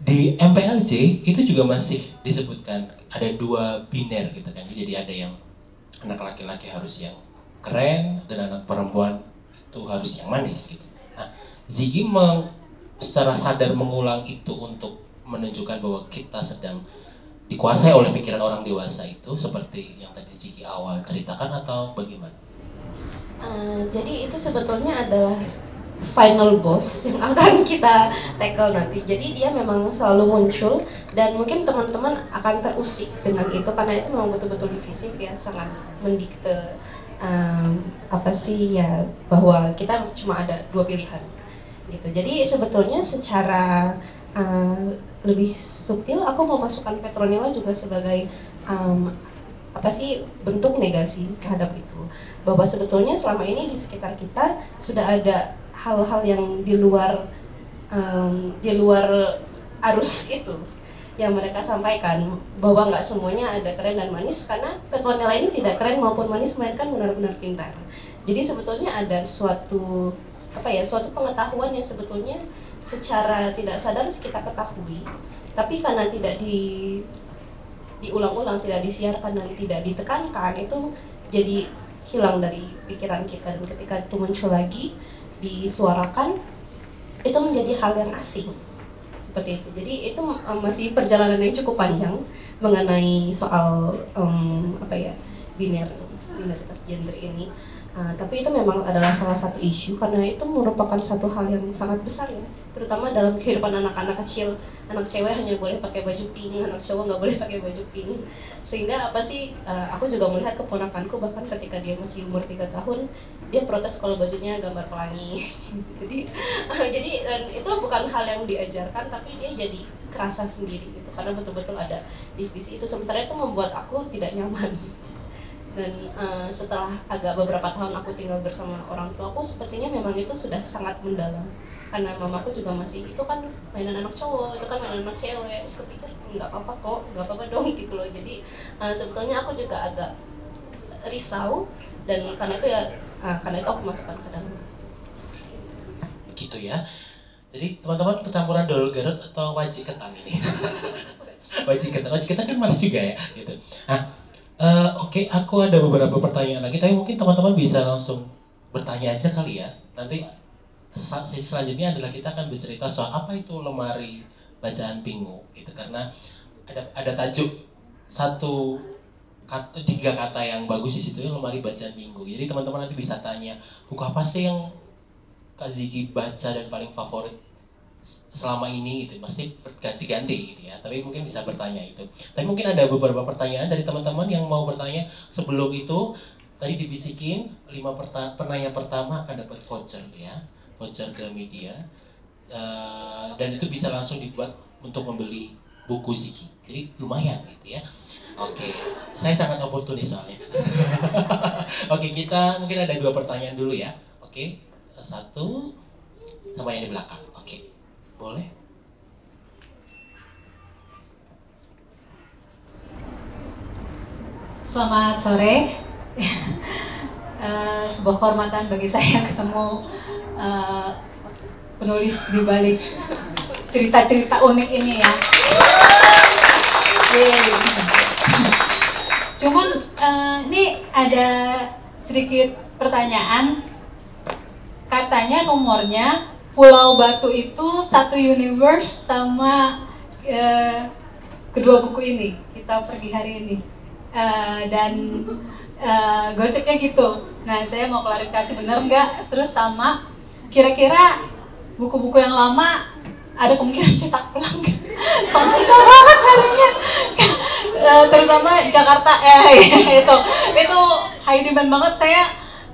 Speaker 2: di MPLJ itu juga masih disebutkan ada dua biner gitu kan. Jadi ada yang anak laki-laki harus yang keren dan anak perempuan itu harus yang manis gitu. Nah, Ziggy secara sadar mengulang itu untuk menunjukkan bahwa kita sedang dikuasai oleh pikiran orang dewasa itu seperti yang tadi Ziggy awal ceritakan atau bagaimana?
Speaker 3: Jadi itu sebetulnya adalah final boss yang akan kita tackle nanti. Jadi dia memang selalu muncul dan mungkin teman-teman akan terusik dengan itu karena itu memang betul-betul divisif ya, sangat mendikte bahwa kita cuma ada dua pilihan gitu. Jadi sebetulnya secara lebih subtil aku mau masukkan Petronilla juga sebagai bentuk negasi terhadap itu, bahwa sebetulnya selama ini di sekitar kita sudah ada hal-hal yang di luar arus itu yang mereka sampaikan, bahwa nggak semuanya ada keren dan manis karena Petronilla ini tidak keren maupun manis, melainkan benar-benar pintar. Jadi sebetulnya ada suatu pengetahuan yang sebetulnya secara tidak sadar kita ketahui, tapi karena tidak diulang-ulang, tidak disiarkan dan tidak ditekankan, itu jadi hilang dari pikiran kita, dan ketika itu muncul lagi disuarakan itu menjadi hal yang asing seperti itu. Jadi itu masih perjalanan yang cukup panjang mengenai soal binaritas gender ini. Tapi itu memang adalah salah satu isu karena itu merupakan satu hal yang sangat besar ya, terutama dalam kehidupan anak-anak kecil. Anak cewek hanya boleh pakai baju pink, anak cowok nggak boleh pakai baju pink. Sehingga aku juga melihat keponakanku bahkan ketika dia masih umur 3 tahun dia protes kalau bajunya gambar pelangi. jadi dan itu bukan hal yang diajarkan, tapi dia jadi kerasa sendiri gitu karena betul-betul ada divisi itu. Sementara itu membuat aku tidak nyaman. Dan setelah agak beberapa tahun aku tinggal bersama orang tua aku, sepertinya memang itu sudah sangat mendalam karena mamaku juga masih, itu kan mainan anak cowok, itu kan mainan anak cewek. Terus kepikir nggak apa-apa kok, nggak apa-apa dong gitu loh. Jadi sebetulnya aku juga agak risau, dan karena itu aku masukkan ke dalam.
Speaker 2: Begitu ya. Jadi teman-teman kecampuran dodol Garut atau wajik ketan ini? Wajik ketan kan manis juga ya gitu. Nah, Oke, aku ada beberapa pertanyaan lagi, tapi mungkin teman-teman bisa langsung bertanya aja kali ya. Nanti sesi selanjutnya adalah kita akan bercerita soal apa itu lemari bacaan Pingu, gitu. Karena ada tajuk 3 kata yang bagus di situ, lemari bacaan Pingu. Jadi teman-teman nanti bisa tanya, buku apa sih yang Kak Ziggy baca dan paling favorit selama ini gitu, pasti berganti-ganti gitu ya. Tapi mungkin bisa bertanya itu. Tapi mungkin ada beberapa pertanyaan dari teman-teman yang mau bertanya. Sebelum itu tadi dibisikin 5 penanya pertama akan dapat voucher ya, voucher Gramedia. Dan itu bisa langsung dibuat untuk membeli buku Ziki. Jadi lumayan gitu ya. Oke, saya sangat oportunis soalnya. Oke, kita mungkin ada 2 pertanyaan dulu ya. Oke, 1 sama yang di belakang. Oke, boleh?
Speaker 4: Selamat sore. Sebuah kehormatan bagi saya ketemu penulis di balik cerita-cerita unik ini ya. Yeay. Cuman ini ada sedikit pertanyaan. Katanya nomornya Pulau Batu itu satu universe sama kedua buku ini. Kita pergi hari ini. Dan gosipnya gitu. Nah, saya mau klarifikasi benar nggak? Terus sama kira-kira buku-buku yang lama ada kemungkinan cetak ulang nggak? Soalnya bisa banget harusnya. Terutama Jakarta itu high demand banget. Saya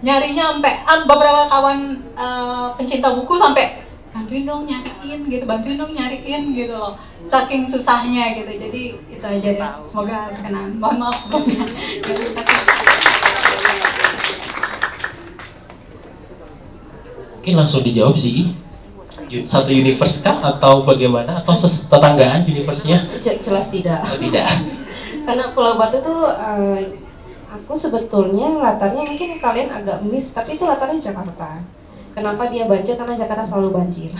Speaker 4: nyarinya sampai beberapa kawan pencinta buku sampai bantuin dong nyariin gitu loh, saking susahnya gitu. Jadi itu aja deh, semoga berkenan. Mohon maaf sebelumnya.
Speaker 2: Mungkin langsung dijawab sih. Satu universe kah atau bagaimana, atau tetanggaan universe-nya?
Speaker 3: Jelas tidak.
Speaker 2: Oh, tidak.
Speaker 3: Karena Pulau Batu tuh aku sebetulnya latarnya mungkin kalian agak miss, tapi itu latarnya Jakarta. Kenapa dia banjir? Karena Jakarta selalu banjir.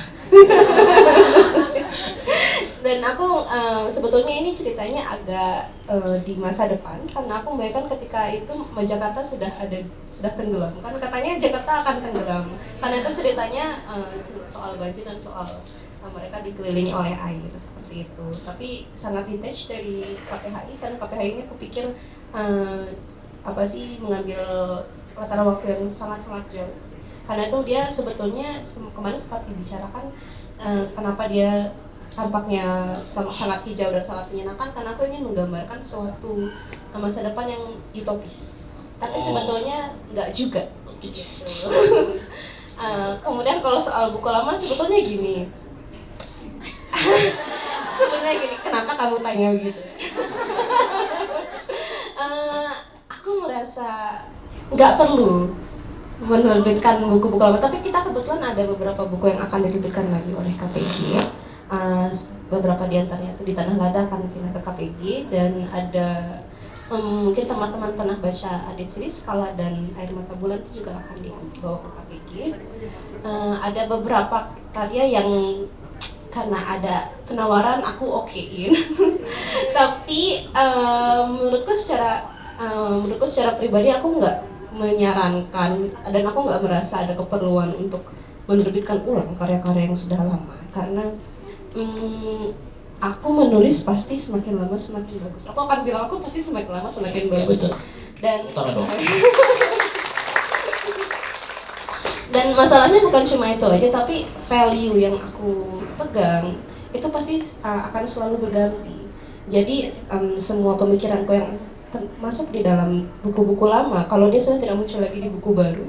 Speaker 3: Dan aku sebetulnya ini ceritanya agak di masa depan, karena aku membayangkan ketika itu Jakarta sudah tenggelam. Kan katanya Jakarta akan tenggelam. Karena itu ceritanya soal banjir dan soal mereka dikelilingi oleh air seperti itu. Tapi sangat detach dari KPHI, karena KPHI ini aku pikir mengambil latar waktu yang sangat-sangat jauh. Karena itu dia sebetulnya kemarin sempat dibicarakan kenapa dia tampaknya sangat hijau dan sangat menyenangkan, karena aku ingin menggambarkan suatu masa depan yang utopis. Tapi sebetulnya nggak juga. Gitu. Kemudian kalau soal buku lama sebetulnya gini. Kenapa kamu tanya gitu? Aku merasa nggak perlu menerbitkan buku-buku lama, tapi kita kebetulan ada beberapa buku yang akan diterbitkan lagi oleh KPG. Beberapa diantaranya itu di Tanah Lada akan pindah ke KPG, dan ada mungkin teman-teman pernah baca Adit Series Skala dan Air Mata Bulan itu juga akan dibawa ke KPG. Ada beberapa karya yang karena ada penawaran aku okein. Tapi menurutku secara pribadi aku nggak menyarankan, dan aku nggak merasa ada keperluan untuk menerbitkan ulang karya-karya yang sudah lama, karena aku menulis pasti semakin lama semakin bagus. Aku akan bilang aku pasti semakin lama semakin bagus. Dan masalahnya bukan cuma itu aja, tapi value yang aku pegang itu pasti akan selalu berganti. Jadi semua pemikiranku yang masuk di dalam buku-buku lama, kalau dia sudah tidak muncul lagi di buku baru,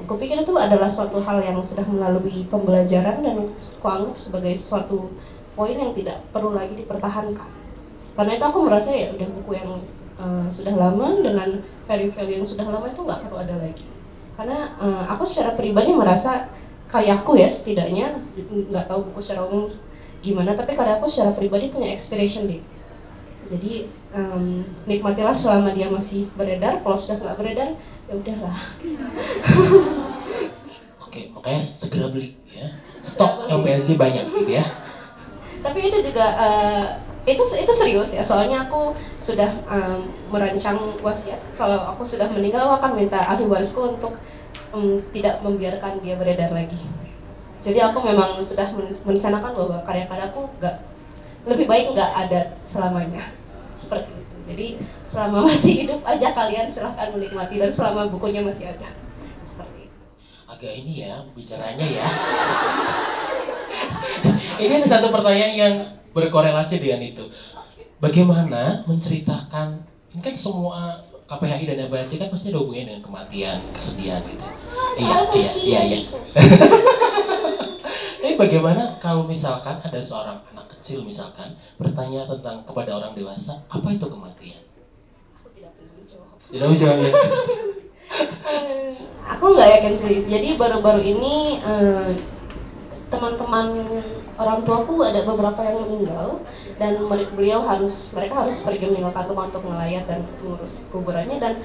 Speaker 3: aku pikir itu adalah suatu hal yang sudah melalui pembelajaran, dan aku anggap sebagai suatu poin yang tidak perlu lagi dipertahankan. Karena itu aku merasa ya udah buku yang sudah lama dengan value-value yang sudah lama itu nggak perlu ada lagi. Karena aku secara pribadi merasa karyaku ya, setidaknya nggak tahu buku secara umum gimana, tapi karyaku secara pribadi punya expiration date. Jadi nikmatilah selama dia masih beredar. Kalau sudah nggak beredar ya udahlah.
Speaker 2: Oke, makanya segera beli ya. Stok MPLJ banyak gitu ya.
Speaker 3: Tapi itu juga itu serius ya, soalnya aku sudah merancang wasiat. Kalau aku sudah meninggal, aku akan minta ahli warisku untuk tidak membiarkan dia beredar lagi. Jadi aku memang sudah merencanakan bahwa karya-karyaku lebih baik nggak ada selamanya, seperti itu. Jadi selama masih hidup aja kalian silahkan menikmati, dan selama bukunya masih ada, seperti itu.
Speaker 2: Agak ini ya bicaranya ya. Ini ada satu pertanyaan yang berkorelasi dengan itu. Bagaimana menceritakan, ini kan semua KPHI dan MPLC kan pasti ada hubungannya dengan kematian, kesedihan gitu. Iya. Tapi bagaimana kalau misalkan ada seorang anak kecil misalkan bertanya tentang kepada orang dewasa, apa itu kematian?
Speaker 3: Aku tidak pernah menjawab.
Speaker 2: Tidak menjawab ya?
Speaker 3: Aku nggak yakin sih. Jadi baru-baru ini teman-teman orang tuaku ada beberapa yang meninggal dan mereka harus pergi meninggalkan rumah untuk ngelayat dan mengurus kuburannya, dan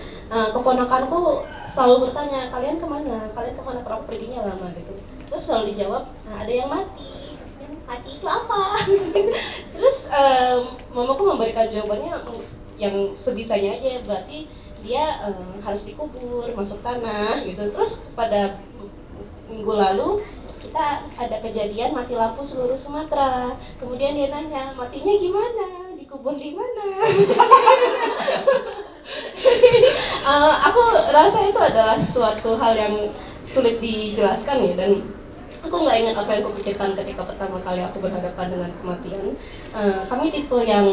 Speaker 3: keponakanku selalu bertanya, kalian kemana kalau perginya lama gitu. Terus selalu dijawab, nah, ada yang mati itu apa? Terus mamaku memberikan jawabannya yang sebisanya aja, berarti dia harus dikubur, masuk tanah gitu. Terus pada minggu lalu kita ada kejadian mati lampu seluruh Sumatera. Kemudian dia nanya, matinya gimana? Dikubur di mana? Aku rasa itu adalah suatu hal yang sulit dijelaskan ya, dan aku nggak ingat apa yang kupikirkan ketika pertama kali aku berhadapan dengan kematian. Kami tipe yang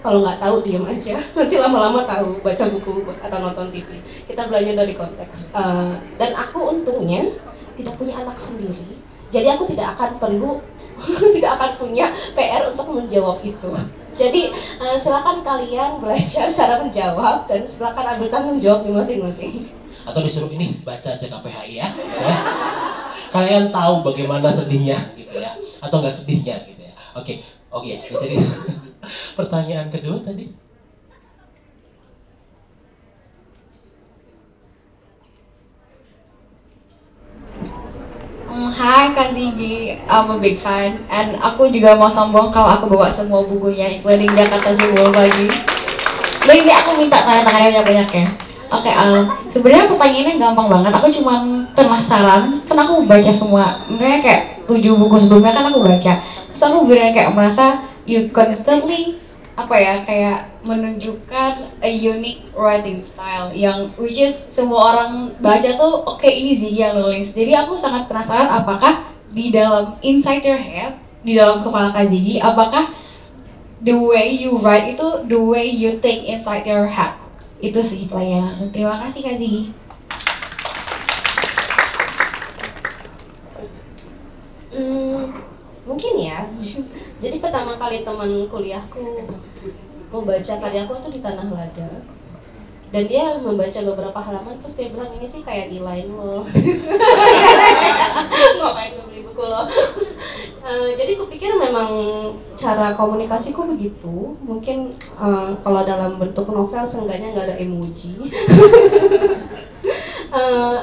Speaker 3: kalau nggak tahu diam aja, nanti lama-lama tahu, baca buku atau nonton TV. Kita belajar dari konteks. Dan aku untungnya tidak punya anak sendiri, jadi aku tidak akan tidak akan punya PR untuk menjawab itu. Jadi silakan kalian belajar cara menjawab dan silakan ambil tanggung jawabnya masing-masing.
Speaker 2: Atau disuruh ini baca aja KPHI ya. Kalian tahu bagaimana sedihnya gitu ya, atau nggak sedihnya gitu ya. Oke. Jadi pertanyaan kedua tadi.
Speaker 5: Hai Kak Ziggy, I'm a big fan, and aku juga mau sombong kalau aku bawa semua bukunya, including Jakarta Zero lagi. Jadi aku minta tanda tangannya banyak ya. Oke, sebenarnya pertanyaannya gampang banget. Aku cuma penasaran, kan aku baca semua, sebenarnya kayak 7 buku sebelumnya kan aku baca. Terus aku beneran kayak merasa you constantly kayak menunjukkan a unique writing style yang which is semua orang baca tuh oke, ini Ziggy yang nulis. Jadi aku sangat penasaran apakah di dalam inside your head, di dalam kepala Kak Ziggy, apakah the way you write itu the way you think inside your head. Itu sih pelayanan. Terima kasih Kak Ziggy.
Speaker 3: Mungkin ya. Jadi pertama kali teman kuliahku membaca karyaku itu di Tanah Lada, dan dia membaca beberapa halaman terus dia bilang, ini sih kayak di line lo. Ngapain gue beli buku lo? Jadi kupikir memang cara komunikasiku begitu. Mungkin kalau dalam bentuk novel seenggaknya nggak ada emoji.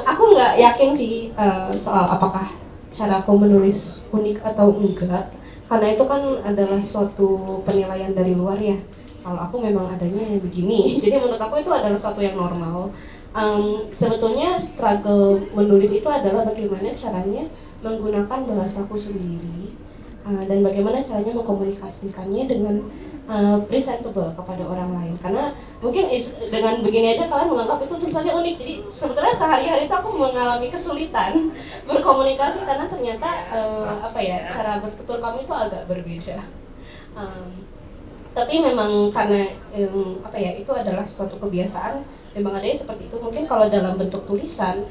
Speaker 3: Aku nggak yakin sih soal apakah caraku menulis unik atau enggak, karena itu kan adalah suatu penilaian dari luar ya. Kalau aku memang adanya begini, jadi menurut aku itu adalah sesuatu yang normal. Sebetulnya struggle menulis itu adalah bagaimana caranya menggunakan bahasaku sendiri, dan bagaimana caranya mengkomunikasikannya dengan presentable kepada orang lain. Karena mungkin dengan begini aja kalian menganggap itu tulisannya unik. Jadi sebetulnya sehari-hari itu aku mengalami kesulitan berkomunikasi karena ternyata cara bertutur kami itu agak berbeda. Tapi memang karena itu adalah suatu kebiasaan, memang adanya seperti itu. Mungkin kalau dalam bentuk tulisan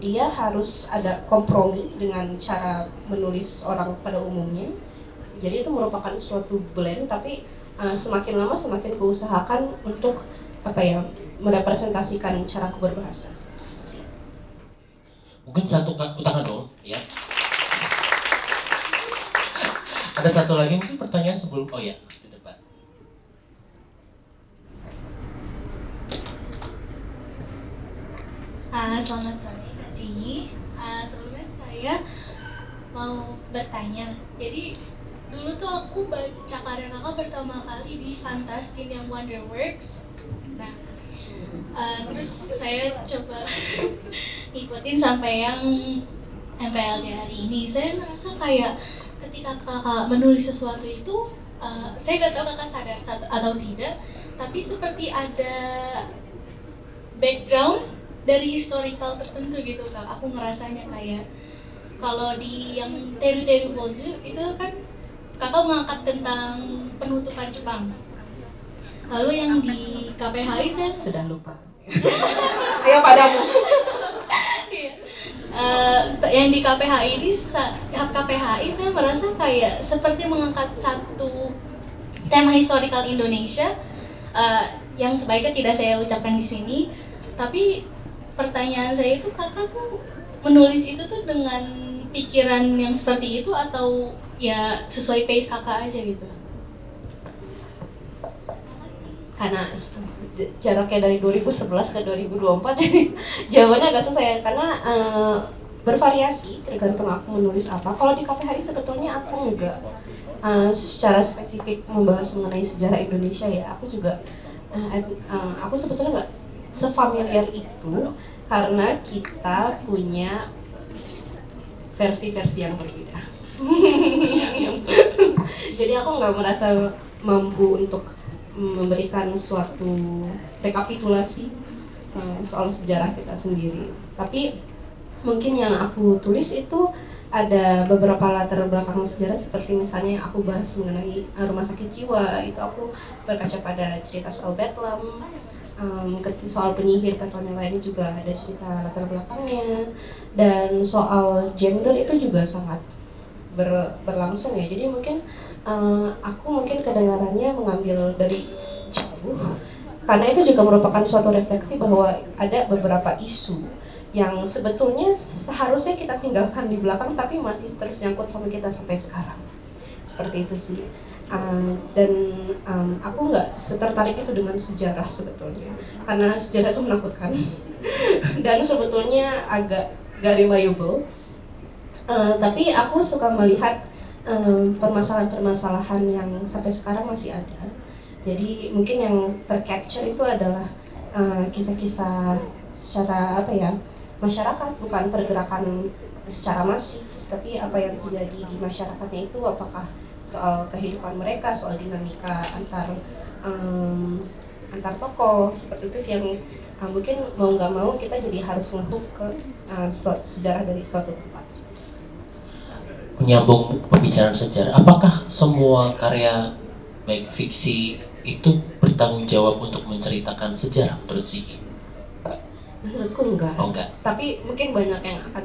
Speaker 3: dia harus ada kompromi dengan cara menulis orang pada umumnya. Jadi itu merupakan suatu blend, tapi semakin lama semakin kuusahakan untuk merepresentasikan caraku berbahasa.
Speaker 2: Mungkin satu tangan dong, ya. Ada satu lagi mungkin pertanyaan sebelum, oh ya, di depan.
Speaker 6: Selamat sore Kak Ziggy. Sebelumnya saya mau bertanya. Jadi dulu tuh aku baca karya kakak pertama kali di Fantastin yang Wonderworks. Nah, terus saya coba ngikutin sampai yang MPLJ hari ini. Saya ngerasa kayak ketika kakak menulis sesuatu itu, saya nggak tahu kakak sadar atau tidak, tapi seperti ada background dari historical tertentu gitu kak. Aku ngerasanya kayak kalau di yang Teru Teru Bozu itu kan kakak mengangkat tentang penutupan Jepang. Lalu yang di KPHI saya
Speaker 3: Sudah lupa. Ayo padamu.
Speaker 6: Yang di KPHI ini KPHI saya merasa kayak seperti mengangkat satu tema historical Indonesia yang sebaiknya tidak saya ucapkan di sini. Tapi pertanyaan saya itu, kakak tuh menulis itu tuh dengan pikiran yang seperti itu atau ya sesuai pace kakak aja gitu?
Speaker 3: Karena jaraknya dari 2011 ke 2024 jadi jawabannya agak susah ya, karena bervariasi tergantung aku menulis apa. Kalau di KPHI sebetulnya aku enggak secara spesifik membahas mengenai sejarah Indonesia ya. Aku juga aku sebetulnya enggak sefamiliar itu karena kita punya versi-versi yang berbeda. Jadi aku nggak merasa mampu untuk memberikan suatu rekapitulasi soal sejarah kita sendiri. Tapi mungkin yang aku tulis itu ada beberapa latar belakang sejarah, seperti misalnya aku bahas mengenai rumah sakit jiwa, itu aku berkaca pada cerita soal Bethlehem, soal penyihir Bethlehem lainnya juga ada cerita latar belakangnya, dan soal gender itu juga sangat berlangsung ya. Jadi mungkin aku mungkin kedengarannya mengambil dari jauh, karena itu juga merupakan suatu refleksi bahwa ada beberapa isu yang sebetulnya seharusnya kita tinggalkan di belakang tapi masih terus nyangkut sama kita sampai sekarang. Seperti itu sih. Dan aku nggak setertarik itu dengan sejarah sebetulnya, karena sejarah itu menakutkan dan sebetulnya agak gak reliable. Tapi aku suka melihat permasalahan-permasalahan yang sampai sekarang masih ada. Jadi mungkin yang tercapture itu adalah kisah-kisah secara apa ya, masyarakat, bukan pergerakan secara masif, tapi apa yang terjadi di masyarakatnya itu, apakah soal kehidupan mereka, soal dinamika antar tokoh, seperti itu sih yang mungkin mau nggak mau kita jadi harus ngehook ke sejarah dari suatu tempat.
Speaker 2: Menyambung pembicaraan sejarah, apakah semua karya baik fiksi itu bertanggung jawab untuk menceritakan sejarah menurut Ziggy?
Speaker 3: Menurutku enggak.
Speaker 2: Oh enggak.
Speaker 3: Tapi mungkin banyak yang akan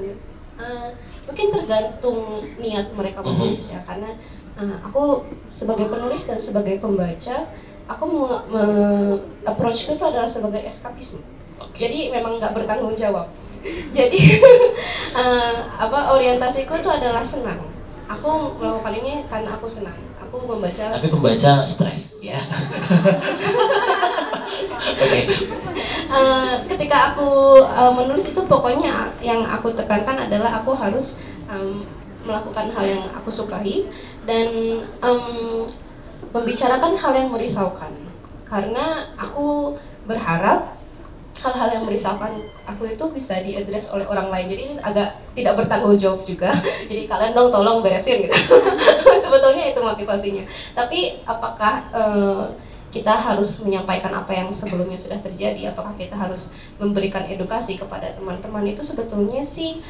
Speaker 3: mungkin tergantung niat mereka menulis ya, karena aku sebagai penulis dan sebagai pembaca, aku approach-ku itu adalah sebagai eskapisme. Jadi memang nggak bertanggung jawab. Jadi orientasiku itu adalah senang. Aku melakukan ini karena aku senang. Aku membaca.
Speaker 2: Tapi pembaca stres, ya. Oke.
Speaker 3: Ketika aku menulis itu, pokoknya yang aku tekankan adalah aku harus melakukan hal yang aku sukai dan membicarakan hal yang merisaukan, karena aku berharap hal-hal yang merisaukan aku itu bisa diadres oleh orang lain. Jadi agak tidak bertanggung jawab juga. Jadi kalian dong tolong beresin gitu. Sebetulnya itu motivasinya. Tapi apakah kita harus menyampaikan apa yang sebelumnya sudah terjadi? Apakah kita harus memberikan edukasi kepada teman-teman? Itu sebetulnya sih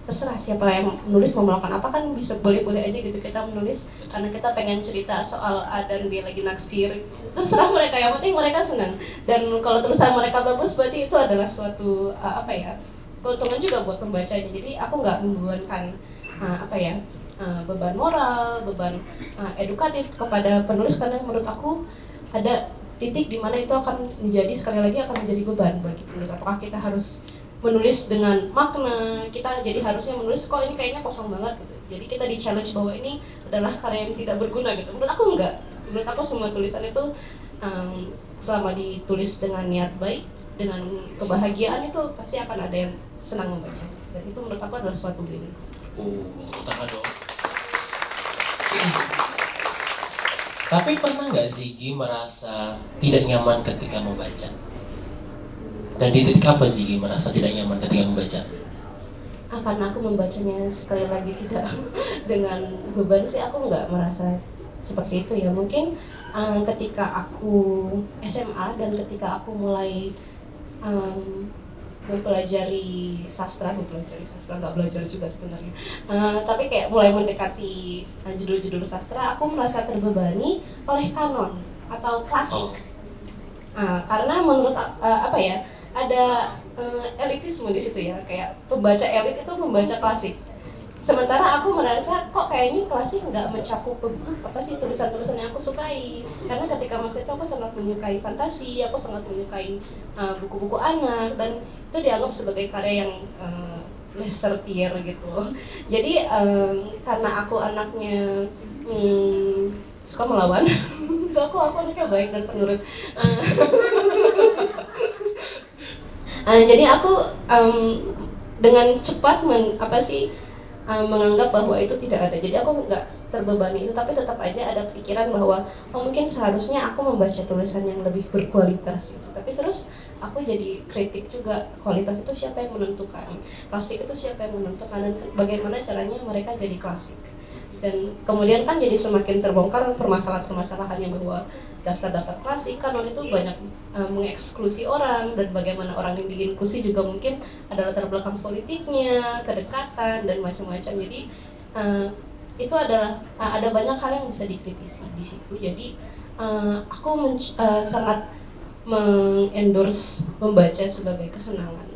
Speaker 3: terserah siapa yang menulis mau melakukan apa, kan bisa boleh-boleh aja gitu kita menulis karena kita pengen cerita soal A dan B lagi naksir, terserah mereka, yang penting mereka senang. Dan kalau tulisan mereka bagus berarti itu adalah suatu keuntungan juga buat pembacanya. Jadi aku nggak membebankan beban moral, beban edukatif kepada penulis, karena menurut aku ada titik di mana itu akan sekali lagi menjadi beban bagi penulis. Apakah kita harus menulis dengan makna, kita jadi harusnya menulis kok ini kayaknya kosong banget gitu. Jadi kita di challenge bahwa ini adalah karya yang tidak berguna gitu. Menurut aku enggak. Menurut aku semua tulisan itu selama ditulis dengan niat baik, dengan kebahagiaan, itu pasti akan ada yang senang membaca. Dan itu menurut aku adalah suatu win.
Speaker 2: Utama dong. Tapi pernah nggak Ziggy merasa tidak nyaman ketika membaca? Dan di titik apa Ziggy merasa tidak nyaman ketika membaca?
Speaker 3: Karena aku membacanya sekali lagi tidak dengan beban sih, aku nggak merasa seperti itu ya. Mungkin ketika aku SMA dan ketika aku mulai mempelajari sastra, nggak belajar juga sebenarnya, tapi kayak mulai mendekati judul-judul sastra, aku merasa terbebani oleh kanon atau klasik. Karena menurut apa ya, ada elitisme di situ ya, kayak pembaca elit itu membaca klasik. Sementara aku merasa kok kayaknya klasik nggak mencakup apa sih tulisan-tulisan yang aku sukai. Karena ketika masa itu aku sangat menyukai fantasi, aku sangat menyukai buku-buku anak, dan itu dianggap sebagai karya yang lesser tier gitu. Jadi karena aku anaknya suka melawan, aku anaknya baik dan penurut. Jadi aku dengan cepat menganggap bahwa itu tidak ada. Jadi aku nggak terbebani itu, tapi tetap aja ada pikiran bahwa mungkin seharusnya aku membaca tulisan yang lebih berkualitas gitu. Tapi terus aku jadi kritik juga, kualitas itu siapa yang menentukan, klasik itu siapa yang menentukan, dan bagaimana caranya mereka jadi klasik. Dan kemudian kan jadi semakin terbongkar permasalahan-permasalahannya bahwa daftar-daftar klasik kanon itu banyak mengeksklusi orang, dan bagaimana orang yang diinklusi juga mungkin ada latar belakang politiknya, kedekatan, dan macam-macam. Jadi itu adalah ada banyak hal yang bisa dikritisi di situ. Jadi aku sangat mengendorse membaca sebagai kesenangan.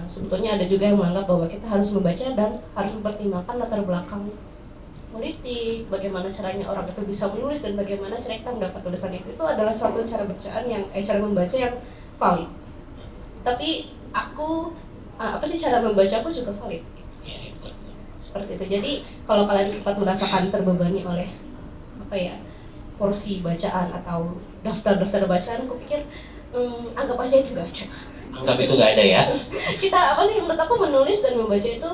Speaker 3: Sebetulnya ada juga yang menganggap bahwa kita harus membaca dan harus mempertimbangkan latar belakang politik, bagaimana caranya orang itu bisa menulis, dan bagaimana cara kita mendapat tulisan itu adalah suatu cara bacaan yang cara membaca yang valid. Tapi aku cara membaca aku juga valid. Seperti itu. Jadi kalau kalian sempat merasakan terbebani oleh porsi bacaan atau daftar bacaan, aku pikir anggap aja itu nggak ada.
Speaker 2: Anggap itu nggak ada ya.
Speaker 3: Kita menurut aku menulis dan membaca itu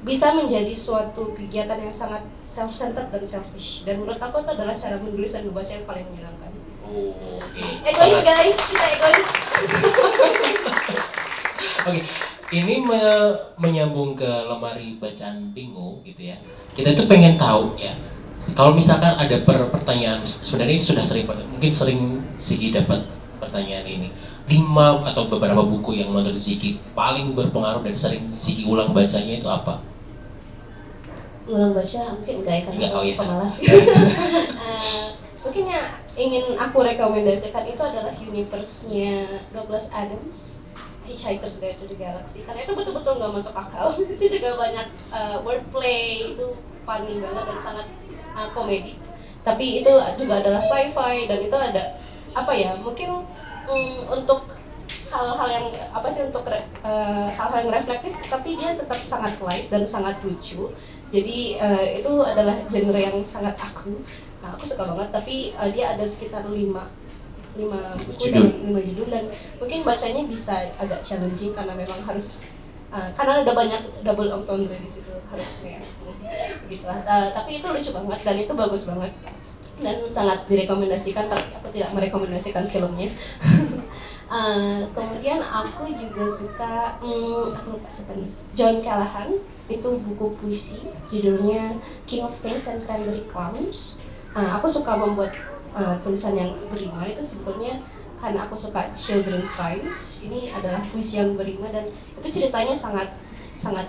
Speaker 3: bisa menjadi suatu kegiatan yang sangat self-centered dan selfish, dan menurut aku itu adalah cara menulis dan membaca yang paling menyenangkan. Egois guys, kita egois.
Speaker 2: Oke, ini menyambung ke lemari bacaan bingung gitu ya. Kita tuh pengen tahu ya, kalau misalkan ada pertanyaan, sebenarnya ini sudah sering, mungkin sering Sigi dapat pertanyaan ini, 5 atau beberapa buku yang menurut Sigi paling berpengaruh dan sering Sigi ulang bacanya itu apa?
Speaker 3: Ulang baca mungkin enggak ya, karena aku pemalas. Mungkin yang ingin aku rekomendasikan itu adalah Universe-nya Douglas Adams, Hitchhiker's Guide to the Galaxy, karena itu betul-betul nggak masuk akal. Itu juga banyak wordplay, itu funny banget dan sangat komedi. Tapi itu juga adalah sci-fi, dan itu ada mungkin untuk hal-hal yang hal-hal yang reflektif, tapi dia tetap sangat light dan sangat lucu. Jadi itu adalah genre yang sangat aku suka banget. Tapi dia ada sekitar 5 buku dan 5 judul, dan mungkin bacanya bisa agak challenging karena memang harus karena ada banyak double entendre di situ harusnya, begitulah. Tapi itu lucu banget dan itu bagus banget dan sangat direkomendasikan, tapi aku tidak merekomendasikan filmnya. Kemudian aku juga suka aku lupa siapa nih, John Callahan, itu buku puisi judulnya King of Things and Cranberry Clowns. Aku suka membuat tulisan yang berima itu sebetulnya karena aku suka children's rhymes. Ini adalah puisi yang berima dan itu ceritanya sangat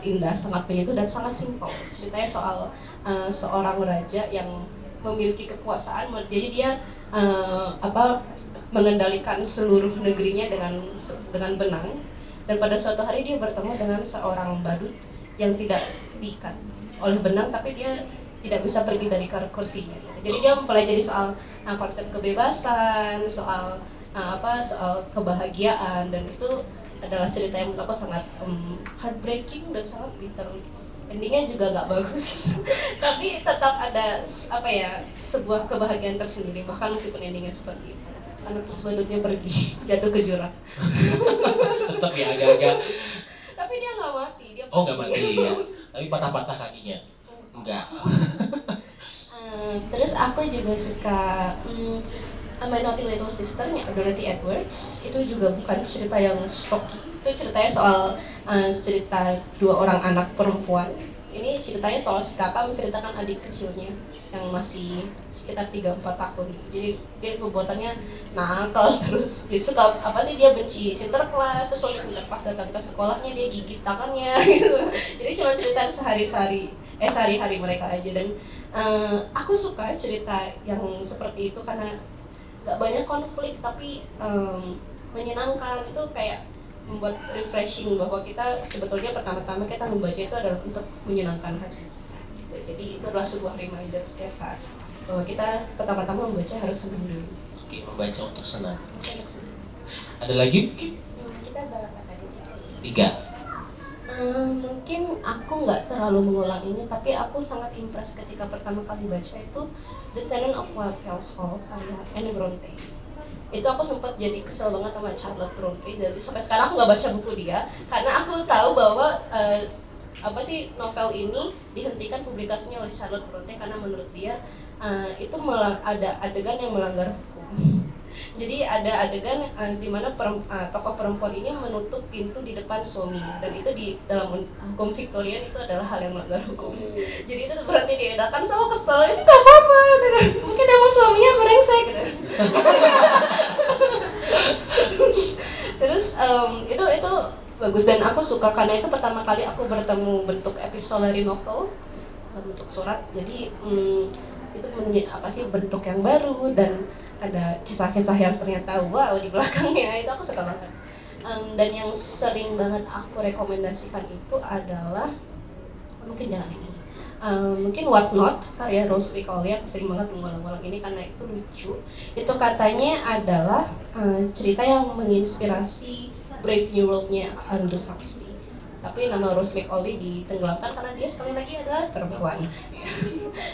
Speaker 3: indah, sangat menyentuh dan sangat simpel. Ceritanya soal seorang raja yang memiliki kekuasaan, jadi dia mengendalikan seluruh negerinya dengan benang, dan pada suatu hari dia bertemu dengan seorang badut yang tidak diikat oleh benang, tapi dia tidak bisa pergi dari kursinya. Jadi dia mempelajari soal konsep kebebasan, soal kebahagiaan, dan itu adalah cerita yang menurut aku sangat heartbreaking dan sangat bitter. Endingnya juga nggak bagus, tapi tetap ada sebuah kebahagiaan tersendiri bahkan meskipun endingnya seperti itu. Karena terus badutnya pergi jatuh ke jurang.
Speaker 2: Tetap ya agak-agak.
Speaker 3: Tapi dia nggak mati. Dia
Speaker 2: nggak mati ya. Tapi patah-patah kakinya. Enggak.
Speaker 3: Terus aku juga suka My Naughty Little Sister-nya Dorothy Edwards. Itu juga bukan cerita yang stocky. Itu ceritanya soal cerita 2 orang anak perempuan ini ceritanya soal si kakak menceritakan adik kecilnya yang masih sekitar 3-4 tahun. Jadi dia perbuatannya nakal terus. Dia suka apa sih, dia benci sinterklas, terus waktu sinterklas datang ke sekolahnya dia gigit tangannya gitu. Jadi cuma cerita sehari-hari mereka aja. Dan aku suka cerita yang seperti itu karena gak banyak konflik tapi menyenangkan. Itu kayak membuat refreshing bahwa kita sebetulnya pertama-tama kita membaca itu adalah untuk menyenangkan hati kita. Jadi itu adalah sebuah reminder setiap saat bahwa kita pertama-tama membaca harus senang dulu.
Speaker 2: Oke, membaca untuk senang.
Speaker 3: Untuk senang.
Speaker 2: Ada lagi mungkin?
Speaker 3: Kita berapa tadi?
Speaker 2: 3.
Speaker 3: Mungkin aku nggak terlalu mengulang ini, tapi aku sangat impress ketika pertama kali baca itu The Tenant of Wildfell Hall karya Anne Bronte. Itu aku sempat jadi kesel banget sama Charlotte Bronte, dan sampai sekarang aku nggak baca buku dia karena aku tahu bahwa novel ini dihentikan publikasinya oleh Charlotte Bronte karena menurut dia itu ada adegan yang melanggar hukum. Jadi ada adegan di mana tokoh perempuan ini menutup pintu di depan suaminya, dan itu di dalam hukum Victorian itu adalah hal yang melanggar hukum. Jadi itu berarti diedakan, sama kesel, ini gak apa-apa gitu kan. Mungkin emang suaminya brengsek gitu. Terus itu bagus, dan aku suka karena itu pertama kali aku bertemu bentuk epistolary novel, bentuk surat. Jadi itu bentuk yang baru dan ada kisah-kisah yang ternyata wow di belakangnya. Itu aku suka banget. Dan yang sering banget aku rekomendasikan itu adalah mungkin jangan ini. Mungkin What Not karya Rose Ricolli. Aku sering banget mengulang-ulang ini karena itu lucu. Itu katanya adalah cerita yang menginspirasi Brave New World-nya Aldous Huxley. Tapi nama Rose Ricolli ditenggelamkan karena dia sekali lagi adalah perempuan.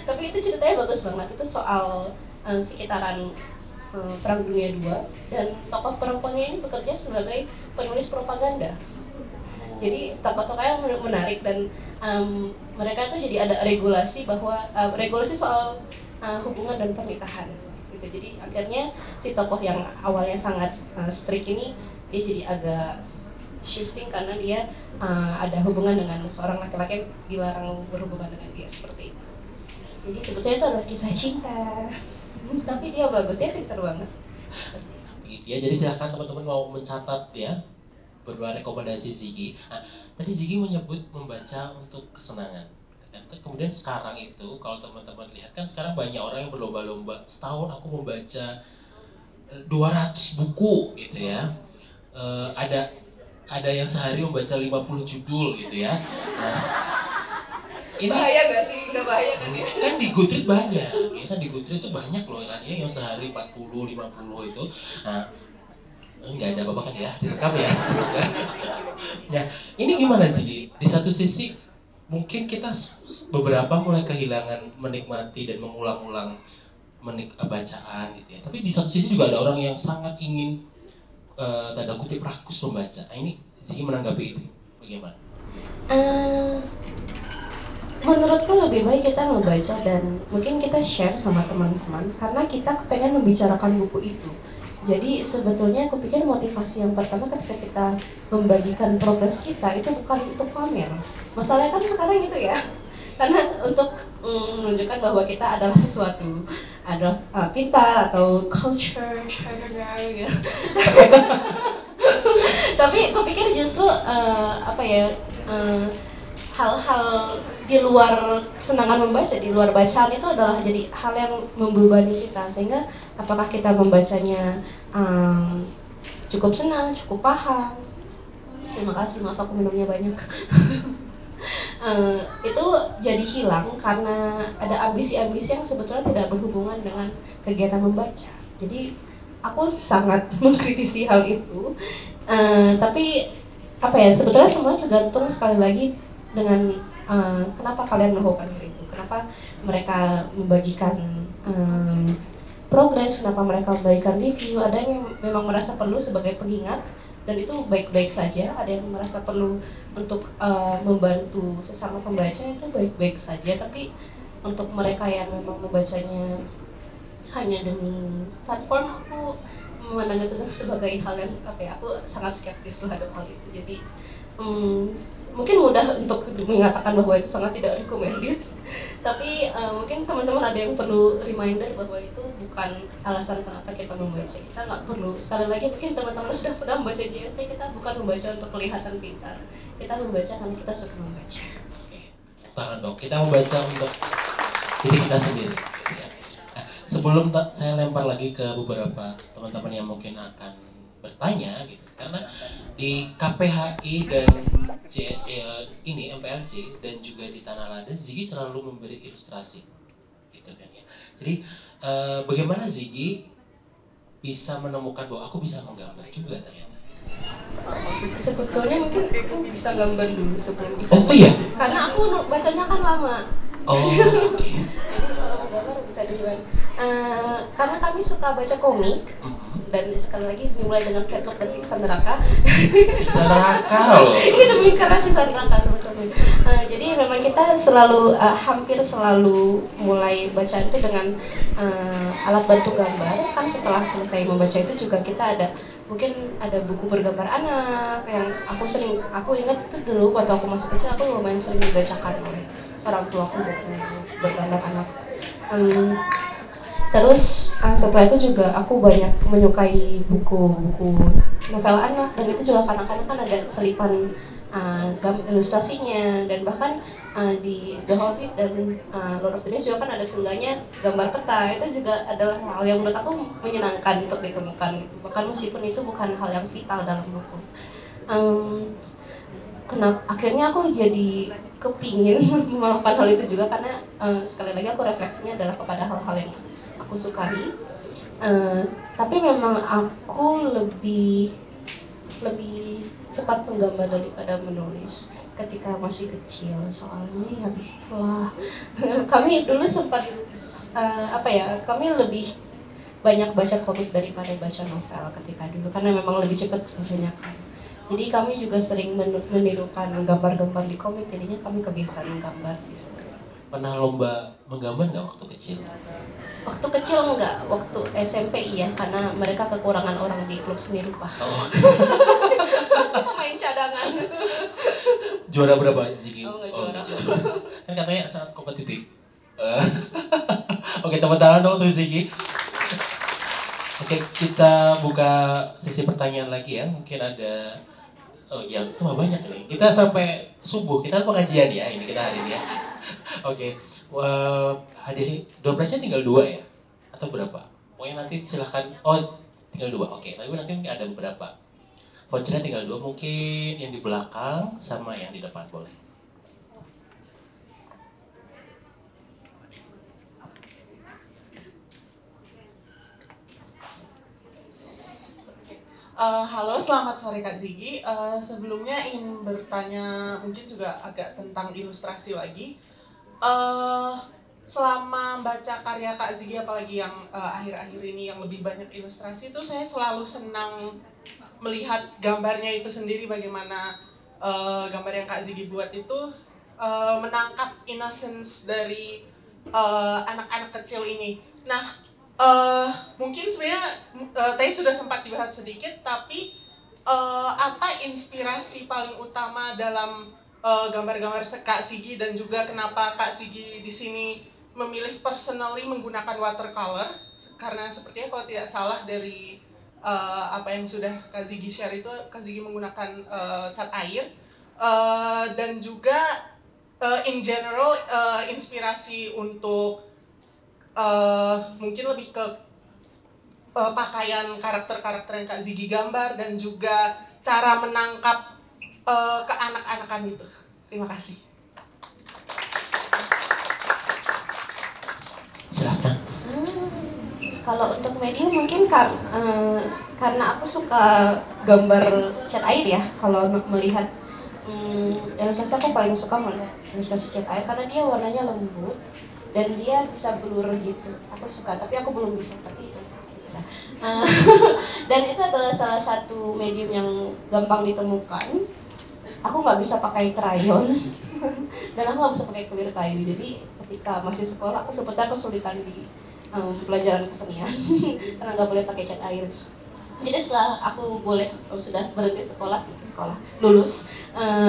Speaker 3: Tapi itu ceritanya bagus banget. Itu soal sekitaran Perang Dunia II, dan tokoh perempuannya ini bekerja sebagai penulis propaganda. Jadi tokoh-tokohnya menarik, dan mereka tuh jadi ada regulasi bahwa regulasi soal hubungan dan pernikahan gitu. Jadi akhirnya si tokoh yang awalnya sangat strict ini dia jadi agak shifting karena dia ada hubungan dengan seorang laki-laki yang dilarang berhubungan dengan dia, seperti itu. Jadi sebetulnya itu adalah kisah cinta. Tapi dia bagus, dia pintar banget.
Speaker 2: Gitu ya, jadi silakan teman-teman mau mencatat ya beberapa rekomendasi Ziggy. Nah, tadi Ziggy menyebut membaca untuk kesenangan. Kemudian sekarang itu kalau teman-teman lihat kan sekarang banyak orang yang berlomba-lomba, setahun aku membaca 200 buku gitu ya. Ada yang sehari membaca 50 judul gitu ya. Nah, ini
Speaker 3: bahaya gak sih? Nggak bahaya kan ya?
Speaker 2: Kan di Goodreads banyak, ya kan di Goodreads itu banyak loh kan ya yang sehari 40, 50 itu. Nah, nggak ada apa-apa kan ya, direkam ya. Nah, ini gimana sih? Di satu sisi mungkin kita beberapa mulai kehilangan menikmati dan mengulang-ulang bacaan gitu ya. Tapi di satu sisi juga ada orang yang sangat ingin tanda kutip rakus membaca. Nah, ini Ziggy menanggapi itu bagaimana?
Speaker 3: Menurutku lebih baik kita membaca dan mungkin kita share sama teman-teman karena kita kepengen membicarakan buku itu. Jadi sebetulnya aku pikir motivasi yang pertama ketika kita membagikan progres kita itu bukan untuk pamer. Masalahnya kan sekarang gitu ya, karena untuk menunjukkan bahwa kita adalah sesuatu, adalah pintar atau culture, gitu. Tapi aku pikir justru hal-hal di luar kesenangan membaca, di luar bacaan itu adalah jadi hal yang membebani kita, sehingga apakah kita membacanya cukup senang, cukup paham. Terima kasih, maaf aku minumnya banyak. Itu jadi hilang karena ada ambisi-ambisi yang sebetulnya tidak berhubungan dengan kegiatan membaca. Jadi aku sangat mengkritisi hal itu. Tapi sebetulnya semua tergantung sekali lagi dengan kenapa kalian melakukan hal itu, kenapa mereka membagikan progres, kenapa mereka membagikan review. Ada yang memang merasa perlu sebagai pengingat dan itu baik-baik saja, ada yang merasa perlu untuk membantu sesama pembaca, itu baik-baik saja. Tapi untuk mereka yang memang membacanya hanya demi platform, aku memandang itu sebagai hal yang aku sangat skeptis terhadap hal itu. Jadi mungkin mudah untuk mengatakan bahwa itu sangat tidak recommended, tapi mungkin teman-teman ada yang perlu reminder bahwa itu bukan alasan kenapa kita membaca. Kita nggak perlu, sekali lagi mungkin teman-teman sudah pernah membaca JSP, kita bukan membaca untuk kelihatan pintar, kita membaca karena kita suka membaca.
Speaker 2: Tangan dong, kita membaca untuk diri kita sendiri. Nah, sebelum saya lempar lagi ke beberapa teman-teman yang mungkin akan bertanya gitu, karena di KPHI dan CSE ini MPLC dan juga di Tanah Lada, Ziggy selalu memberi ilustrasi gitu kan ya. Jadi bagaimana Ziggy bisa menemukan bahwa aku bisa menggambar juga ternyata?
Speaker 3: Sebetulnya mungkin aku bisa gambar dulu sebelum bisa.
Speaker 2: Oh iya?
Speaker 3: Karena aku bacanya kan lama.
Speaker 2: Oh oke.
Speaker 3: Jadi kalau gambar bisa duluan. Karena kami suka baca komik, dan sekali lagi dimulai dengan Catlock dan Siksa Neraka.
Speaker 2: Siksa Neraka loh.
Speaker 3: Ini demi karena Siksa Neraka sebetulnya. Jadi memang kita selalu hampir selalu mulai baca itu dengan alat bantu gambar. Kan setelah selesai membaca itu juga kita mungkin ada buku bergambar anak yang aku ingat itu dulu waktu aku masih kecil, aku lumayan sering dibacakan oleh orang tuaku buku bergambar anak. Terus setelah itu juga aku banyak menyukai buku-buku novel anak, dan itu juga kadang-kadang kan ada selipan ilustrasinya, dan bahkan di The Hobbit dan Lord of the Rings juga kan ada seenggaknya gambar peta. Itu juga adalah hal yang menurut aku menyenangkan untuk ditemukan gitu. Bahkan meskipun itu bukan hal yang vital dalam buku. Kenapa akhirnya aku jadi kepingin melakukan hal itu juga, karena sekali lagi aku refleksinya adalah kepada hal-hal yang aku sukai. Tapi memang aku lebih cepat menggambar daripada menulis ketika masih kecil. Soalnya ya kami dulu sempat kami lebih banyak baca komik daripada baca novel ketika dulu, karena memang lebih cepat bacanya kan. Jadi kami juga sering menirukan gambar-gambar di komik, jadinya kami kebiasaan menggambar sih sebenarnya.
Speaker 2: Pernah lomba menggambar nggak waktu kecil?
Speaker 3: Waktu kecil enggak, waktu SMP iya, karena mereka kekurangan orang di klub seni rupa.
Speaker 2: Oh.
Speaker 3: Pemain cadangan.
Speaker 2: Juara berapa Ziggy?
Speaker 3: Oh, enggak juara.
Speaker 2: Kan katanya sangat kompetitif. Oke, tepuk tangan dong untuk Ziggy. Oke, kita buka sesi pertanyaan lagi ya. Mungkin ada yang banyak nih. Kita sampai subuh, kita pengajian ya ini kita hari ini ya. Oke. Hadir door prize-nya tinggal 2 ya? Atau berapa? Pokoknya nanti silahkan. Oh, tinggal 2. Oke, tapi nanti ada beberapa. Vouchernya tinggal 2, mungkin yang di belakang sama yang di depan boleh.
Speaker 7: Halo, selamat sore Kak Ziggy. Sebelumnya ingin bertanya mungkin juga agak tentang ilustrasi lagi. Selama baca karya Kak Ziggy, apalagi yang akhir-akhir ini yang lebih banyak ilustrasi, itu saya selalu senang melihat gambarnya itu sendiri, bagaimana gambar yang Kak Ziggy buat itu menangkap innocence dari anak-anak kecil ini. Nah, mungkin sebenarnya tadi sudah sempat dibahas sedikit, tapi apa inspirasi paling utama dalam gambar-gambar Kak Ziggy, dan juga kenapa Kak Ziggy di sini memilih personally menggunakan watercolor? Karena sepertinya kalau tidak salah dari apa yang sudah Kak Ziggy share itu, Kak Ziggy menggunakan cat air, dan juga in general inspirasi untuk mungkin lebih ke pakaian karakter-karakter yang Kak Ziggy gambar, dan juga cara menangkap ke anak-anakan itu. Terima kasih.
Speaker 2: Silahkan.
Speaker 3: Kalau untuk medium mungkin karena aku suka gambar cat air ya. Kalau melihat ilustrasi, aku paling suka melihat ilustrasi cat air karena dia warnanya lembut dan dia bisa blur gitu. Aku suka, tapi aku belum bisa, tapi bisa. Dan itu adalah salah satu medium yang gampang ditemukan. Aku nggak bisa pakai krayon dan aku nggak bisa pakai kulir kayu. Jadi ketika masih sekolah, aku sepertinya kesulitan di pelajaran kesenian karena nggak boleh pakai cat air. Jadi setelah aku sudah berhenti sekolah lulus,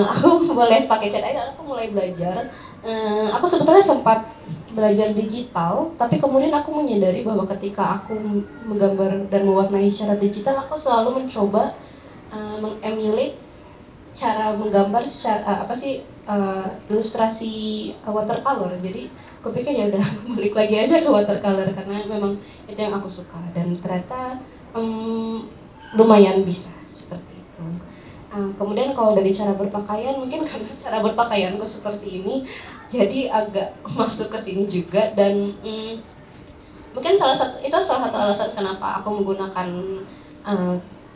Speaker 3: aku boleh pakai cat air dan aku mulai belajar. Aku sebetulnya sempat belajar digital, tapi kemudian aku menyadari bahwa ketika aku menggambar dan mewarnai secara digital, aku selalu mencoba mengemulate cara menggambar secara ilustrasi watercolor. Jadi aku pikir ya udah balik lagi aja ke watercolor karena memang itu yang aku suka dan ternyata lumayan bisa seperti itu. Kemudian kalau dari cara berpakaian, mungkin karena cara berpakaianku seperti ini, jadi agak masuk ke sini juga dan mungkin salah satu alasan kenapa aku menggunakan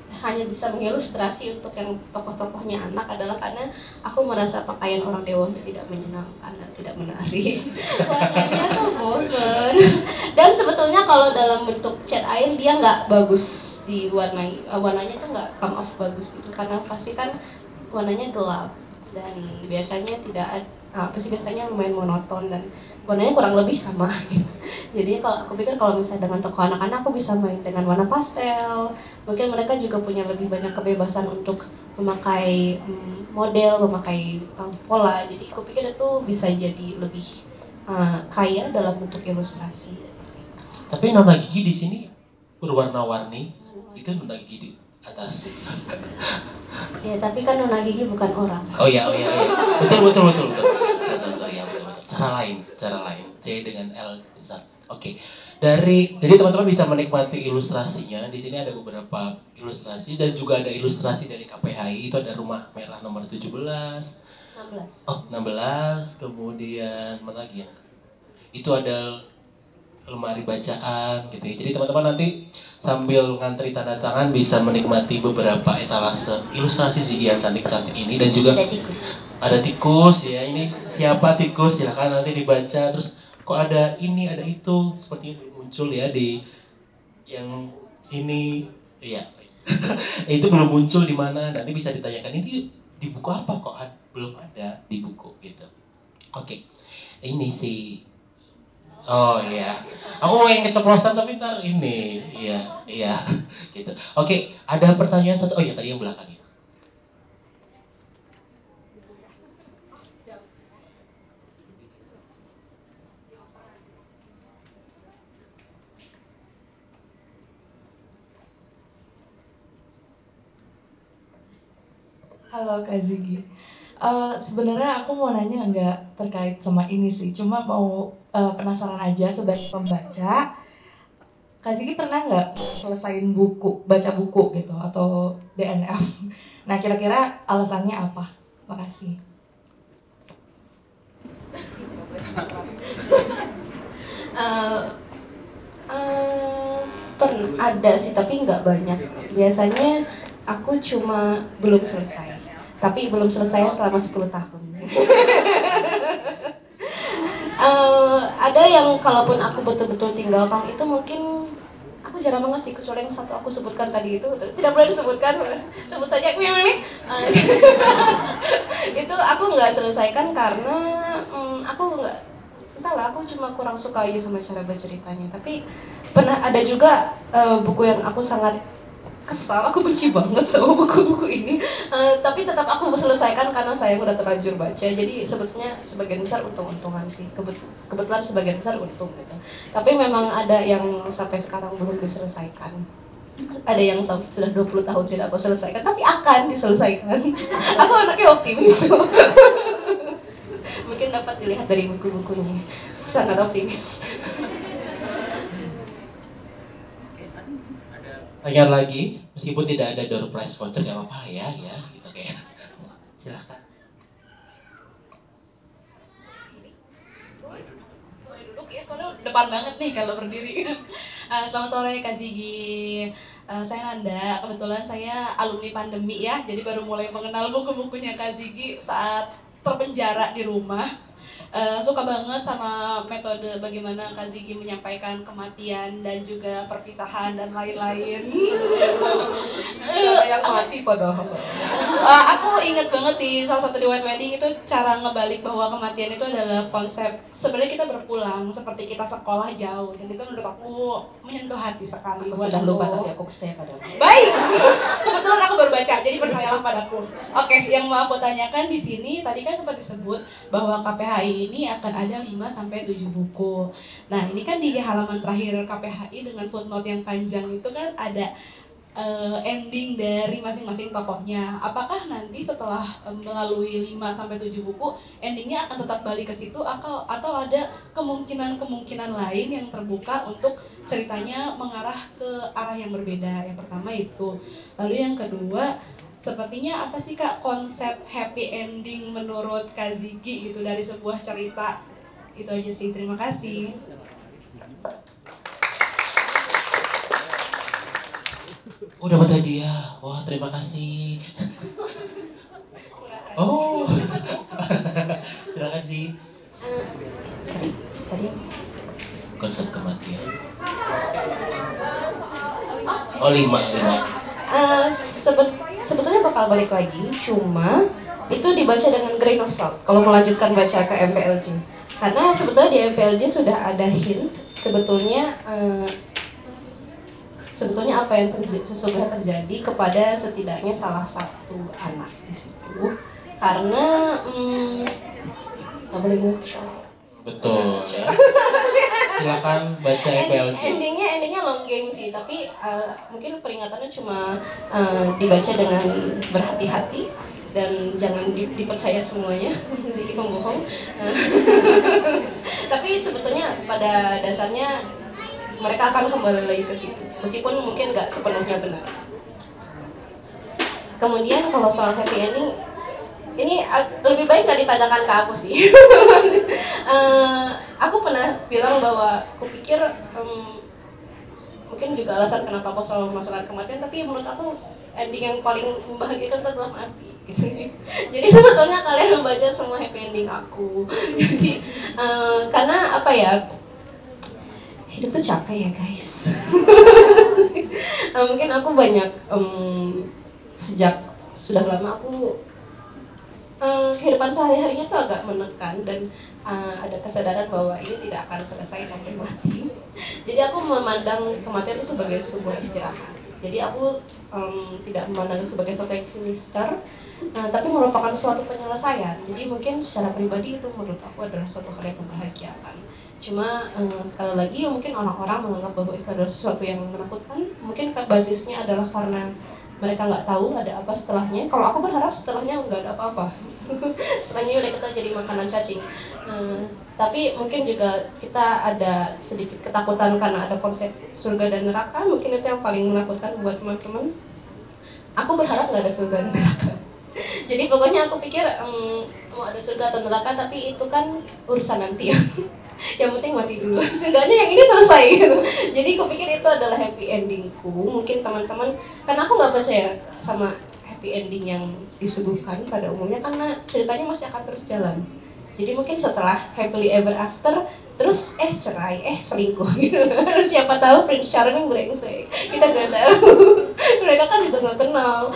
Speaker 3: hanya bisa mengilustrasi untuk yang tokoh-tokohnya anak adalah karena aku merasa pakaian orang dewasa tidak menyenangkan dan tidak menarik. Warnanya tuh bosen. Dan sebetulnya kalau dalam bentuk cat air dia nggak bagus diwarnai, warnanya tuh nggak come off bagus gitu karena pasti kan warnanya gelap dan biasanya biasanya lumayan monoton dan warnanya kurang lebih sama gitu. Jadi kalau aku pikir kalau misalnya dengan tokoh anak-anak aku bisa main dengan warna pastel, mungkin mereka juga punya lebih banyak kebebasan untuk memakai model, memakai pola. Jadi aku pikir itu bisa jadi lebih kaya dalam bentuk ilustrasi.
Speaker 2: Tapi Nona Gigi di sini berwarna-warni, itu Nona Gigi di atas.
Speaker 3: Ya tapi kan Nona Gigi bukan orang.
Speaker 2: Oh iya. Betul. Ya, betul. Cara lain. C dengan L besar. Oke. Jadi teman-teman bisa menikmati ilustrasinya. Di sini ada beberapa ilustrasi dan juga ada ilustrasi dari KPHI. Itu ada Rumah Merah nomor 17.
Speaker 3: 16.
Speaker 2: Oh, 16. Kemudian mana lagi ya? Itu ada lemari bacaan gitu ya. Jadi teman-teman nanti sambil ngantri tanda tangan bisa menikmati beberapa etalase ilustrasi Ziggy yang cantik-cantik ini dan juga ada tikus ya. Ini siapa tikus? Silahkan nanti dibaca. Terus kok ada ini, ada itu, seperti muncul ya di yang ini ya. Itu belum muncul di mana? Nanti bisa ditanyakan ini di buku apa kok belum ada di buku gitu. Oke. Ini sih. Oh iya, aku mau yang keceplosan tapi ntar ini, iya, gitu. Oke, ada pertanyaan satu. Oh iya tadi yang belakang ya.
Speaker 8: Halo Kak Ziggy. Sebenarnya aku mau nanya nggak terkait sama ini sih, cuma mau penasaran aja sebagai pembaca. Kak Ziggy pernah nggak selesain baca buku gitu atau DNF? Nah kira-kira alasannya apa? Makasih.
Speaker 3: Pernah ada sih tapi nggak banyak. Biasanya aku cuma belum selesai. Tapi belum selesai selama 10 tahun. Ada yang kalaupun aku betul-betul tinggalkan itu mungkin aku jarang banget sih, kecuali yang satu aku sebutkan tadi itu tidak boleh disebutkan, sebut saja itu aku nggak selesaikan karena aku nggak, entahlah, aku cuma kurang suka aja sama cara berceritanya. Tapi pernah ada juga buku yang aku sangat kesal, aku benci banget sama buku-buku ini, tapi tetap aku selesaikan karena saya udah terlanjur baca. Jadi sebetulnya sebagian besar untung-untungan sih, kebetulan sebagian besar untung gitu. Tapi memang ada yang sampai sekarang belum diselesaikan, ada yang sudah 20 tahun tidak aku selesaikan, tapi akan diselesaikan. Aku anaknya optimis. Mungkin dapat dilihat dari buku-bukunya, sangat optimis.
Speaker 2: Tanya lagi, meskipun tidak ada door prize voucher gak apa-apa lah ya gitu kayak. Silahkan.
Speaker 9: Boleh duduk ya, soalnya depan banget nih kalau berdiri. Selamat sore Kak Ziggy. Saya Nanda, kebetulan saya alumni pandemi ya, jadi baru mulai mengenal buku-bukunya Kak Ziggy saat terpenjara di rumah. suka banget sama metode bagaimana Kak Ziggy menyampaikan kematian dan juga perpisahan dan lain-lain.
Speaker 3: Yang mati padahal.
Speaker 9: Aku inget banget di salah satu di White Wedding itu cara ngebalik bahwa kematian itu adalah konsep sebenarnya kita berpulang seperti kita sekolah jauh, dan itu menurut aku menyentuh hati sekali.
Speaker 3: Aku
Speaker 9: buat
Speaker 3: sudah lupa
Speaker 9: aku.
Speaker 3: tapi aku percaya padamu.
Speaker 9: Baik, kebetulan aku baru baca, jadi percayalah padaku. Oke, yang mau aku tanyakan di sini tadi kan sempat disebut bahwa KPHI ini akan ada 5-7 buku. Nah, ini kan di halaman terakhir KPHI dengan footnote yang panjang itu kan ada ending dari masing-masing tokohnya. Apakah nanti setelah melalui 5-7 buku, endingnya akan tetap balik ke situ atau ada kemungkinan-kemungkinan lain yang terbuka untuk ceritanya mengarah ke arah yang berbeda? Yang pertama itu. Lalu yang kedua, sepertinya apa sih Kak konsep happy ending menurut Kak Ziggy gitu dari sebuah cerita? Itu aja sih, terima kasih.
Speaker 2: Oh, dapat hadiah. Wah, terima kasih. Oh. Silakan sih.
Speaker 3: Tadi
Speaker 2: Konsep kematian. Oh, 5.
Speaker 3: sebetulnya bakal balik lagi, cuma itu dibaca dengan grain of salt kalau melanjutkan baca ke MPLJ. Karena sebetulnya di MPLJ sudah ada hint sebetulnya apa yang sesungguhnya terjadi kepada setidaknya salah satu anak di situ. Karena nggak boleh muncul.
Speaker 2: Betul ya. Silakan baca MPLJ.
Speaker 3: Endingnya long game sih, tapi mungkin peringatannya cuma dibaca dengan berhati-hati dan jangan dipercaya semuanya. Ziggy pembohong. Tapi sebetulnya pada dasarnya mereka akan kembali lagi ke situ, meskipun mungkin nggak sepenuhnya benar. Kemudian kalau soal happy ending, ini lebih baik nggak ditanyakan ke aku sih. Aku pernah bilang bahwa aku pikir mungkin juga alasan kenapa aku selalu memasukkan kematian, tapi menurut aku ending yang paling membahagiakan adalah mati. Gitu. Jadi sebetulnya kalian membaca semua happy ending aku. Jadi karena apa ya? Hidup tuh capek ya guys. Mungkin aku banyak sejak sudah lama aku kehidupan sehari-harinya tuh agak menekan dan ada kesadaran bahwa ini tidak akan selesai sampai mati. Jadi aku memandang kematian itu sebagai sebuah istirahat. Jadi aku tidak memandang itu sebagai sesuatu yang sinister, tapi merupakan suatu penyelesaian. Jadi mungkin secara pribadi itu menurut aku adalah suatu hal yang membahagiakan. Cuma sekali lagi mungkin orang-orang menganggap bahwa itu adalah sesuatu yang menakutkan. Mungkin basisnya adalah karena mereka nggak tahu ada apa setelahnya. Kalau aku berharap setelahnya nggak ada apa-apa. Setelahnya udah kita jadi makanan cacing. Tapi mungkin juga kita ada sedikit ketakutan karena ada konsep surga dan neraka. Mungkin itu yang paling menakutkan buat teman-teman. Aku berharap nggak ada surga dan neraka. Jadi pokoknya aku pikir mau ada surga atau neraka, tapi itu kan urusan nanti ya. Yang penting mati dulu, seenggaknya yang ini selesai gitu. Jadi aku pikir itu adalah happy endingku. Mungkin teman-teman, karena aku nggak percaya sama happy ending yang disuguhkan pada umumnya, karena ceritanya masih akan terus jalan. Jadi mungkin setelah happily ever after, terus cerai, selingkuh gitu. Siapa tahu Prince Charming brengsek, kita nggak tahu. Mereka kan juga nggak kenal.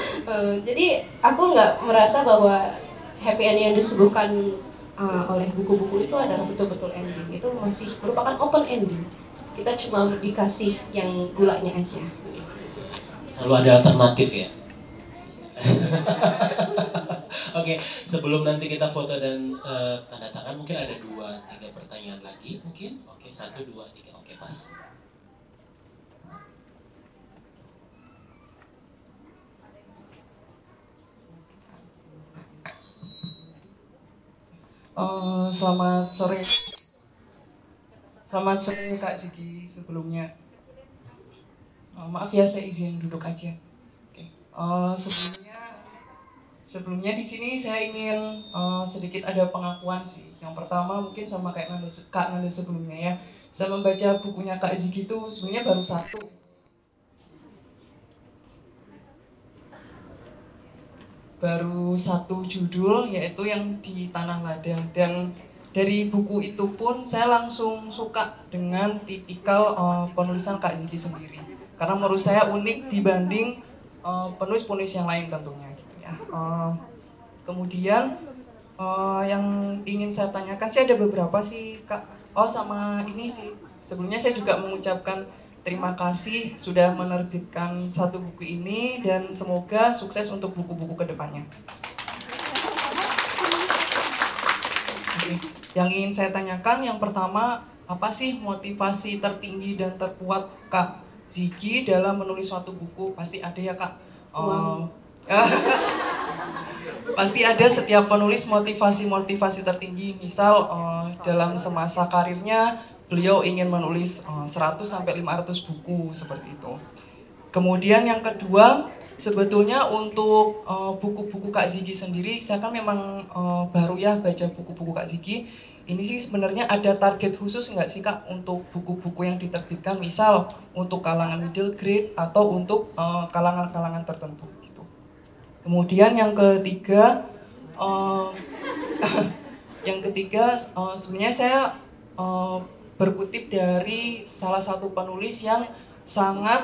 Speaker 3: Jadi aku nggak merasa bahwa happy ending yang disuguhkan oleh buku-buku itu adalah betul-betul ending. Itu masih merupakan open ending. Kita cuma dikasih yang gulanya aja.
Speaker 2: Selalu ada alternatif ya. Oke, sebelum nanti kita foto dan tanda tangan, mungkin ada 2-3 pertanyaan lagi mungkin. Oke, 1, 2, 3. Oke, pas.
Speaker 10: Selamat sore. Selamat sore Kak Ziggy sebelumnya. Maaf ya, saya izin duduk aja. Oke. Sebelumnya di sini saya ingin sedikit ada pengakuan sih. Yang pertama mungkin sama kayak Kak Nanda sebelumnya ya. Saya membaca bukunya Kak Ziggy itu sebenarnya baru satu judul, yaitu yang di Tanah Lada. Dan dari buku itu pun saya langsung suka dengan tipikal penulisan Kak Ziggy sendiri. Karena menurut saya unik dibanding penulis-penulis yang lain tentunya gitu ya. Kemudian yang ingin saya tanyakan sih ada beberapa sih Kak. Oh sama ini sih, sebelumnya saya juga mengucapkan terima kasih sudah menerbitkan satu buku ini dan semoga sukses untuk buku-buku kedepannya. Oke. Yang ingin saya tanyakan yang pertama, apa sih motivasi tertinggi dan terkuat Kak Ziggy dalam menulis suatu buku? Pasti ada ya Kak. Pasti ada setiap penulis motivasi tertinggi. Misal dalam semasa karirnya beliau ingin menulis 100 sampai 500 buku seperti itu. Kemudian yang kedua, sebetulnya untuk buku-buku Kak Ziggy sendiri, saya kan memang baru ya baca buku-buku Kak Ziggy. Ini sih sebenarnya ada target khusus nggak sih Kak untuk buku-buku yang diterbitkan, misal untuk kalangan middle grade atau untuk kalangan-kalangan tertentu gitu. Kemudian yang ketiga, sebenarnya saya berkutip dari salah satu penulis yang sangat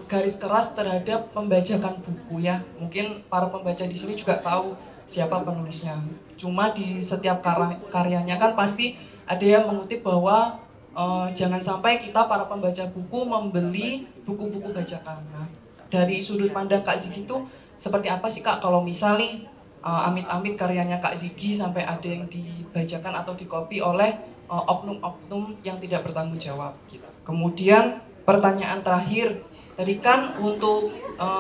Speaker 10: garis keras terhadap membacakan buku ya. Mungkin para pembaca di sini juga tahu siapa penulisnya. Cuma di setiap karyanya kan pasti ada yang mengutip bahwa jangan sampai kita para pembaca buku membeli buku-buku bajakan. Nah, dari sudut pandang Kak Ziggy itu seperti apa sih Kak kalau misal nih amit-amit karyanya Kak Ziggy sampai ada yang dibacakan atau dikopi oleh oknum-oknum yang tidak bertanggung jawab gitu. Kemudian pertanyaan terakhir, tadi kan untuk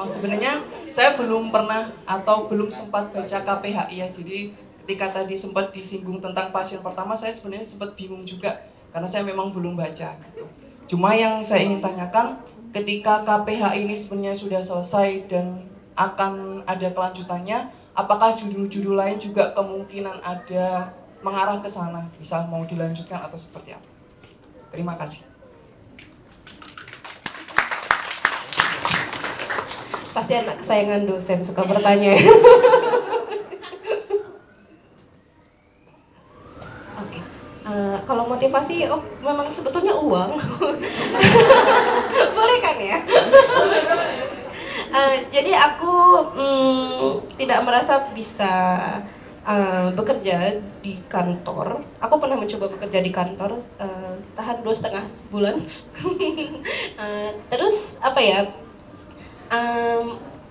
Speaker 10: sebenarnya saya belum pernah atau belum sempat baca KPHI ya. Jadi ketika tadi sempat disinggung tentang pasien pertama, saya sebenarnya sempat bingung juga karena saya memang belum baca gitu. Cuma yang saya ingin tanyakan, ketika KPHI ini sebenarnya sudah selesai dan akan ada kelanjutannya, apakah judul-judul lain juga kemungkinan ada mengarah ke sana, misal mau dilanjutkan atau seperti apa? Terima kasih.
Speaker 3: Pasti anak kesayangan dosen suka bertanya. Oke. Kalau motivasi, memang sebetulnya uang. Boleh kan ya? Jadi aku tidak merasa bisa bekerja di kantor. Aku pernah mencoba bekerja di kantor, tahan 2,5 bulan. Terus apa ya?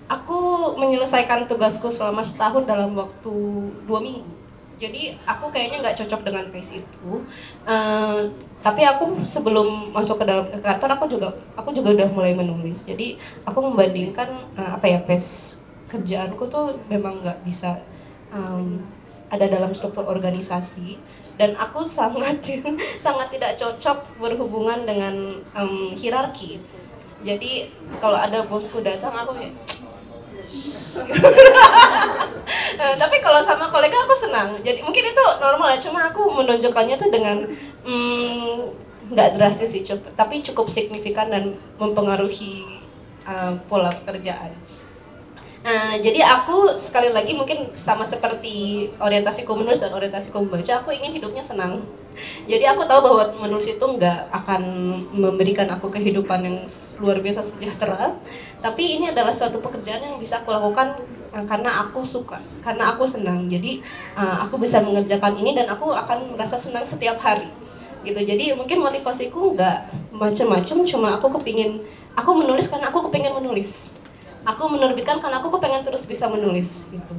Speaker 3: Aku menyelesaikan tugasku selama setahun dalam waktu 2 minggu. Jadi aku kayaknya nggak cocok dengan pace itu. Tapi aku sebelum masuk ke dalam kantor aku juga udah mulai menulis. Jadi aku membandingkan pace kerjaanku tuh memang nggak bisa ada dalam struktur organisasi, dan aku sangat tidak cocok berhubungan dengan hierarki. Jadi kalau ada bosku datang aku kayak tapi kalau sama kolega aku senang. Jadi mungkin itu normal ya, cuma aku menunjukkannya tuh dengan nggak drastis sih, tapi cukup signifikan dan mempengaruhi pola pekerjaan. Jadi aku sekali lagi mungkin sama seperti orientasiku menulis dan orientasiku membaca, aku ingin hidupnya senang. Jadi aku tahu bahwa menulis itu nggak akan memberikan aku kehidupan yang luar biasa sejahtera, tapi ini adalah suatu pekerjaan yang bisa aku lakukan karena aku suka, karena aku senang. Jadi aku bisa mengerjakan ini dan aku akan merasa senang setiap hari gitu. Jadi mungkin motivasiku nggak macam-macam, cuma aku menulis karena aku kepingin menulis. Aku menerbitkan karena aku pengen terus bisa menulis gitu.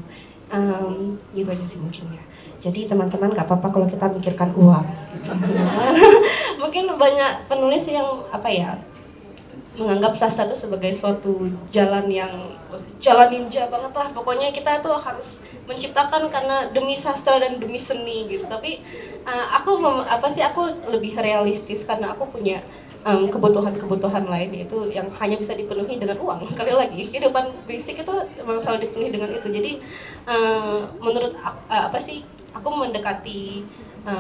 Speaker 3: Gitu aja sih mungkin ya. Jadi teman-teman gak apa-apa kalau kita mikirkan uang gitu. Mungkin banyak penulis yang menganggap sastra itu sebagai suatu jalan ninja banget lah. Pokoknya kita tuh harus menciptakan karena demi sastra dan demi seni gitu. Tapi aku lebih realistis karena aku punya kebutuhan-kebutuhan lain, yaitu yang hanya bisa dipenuhi dengan uang. Sekali lagi, kehidupan basic itu memang selalu dipenuhi dengan itu. Jadi menurut aku mendekati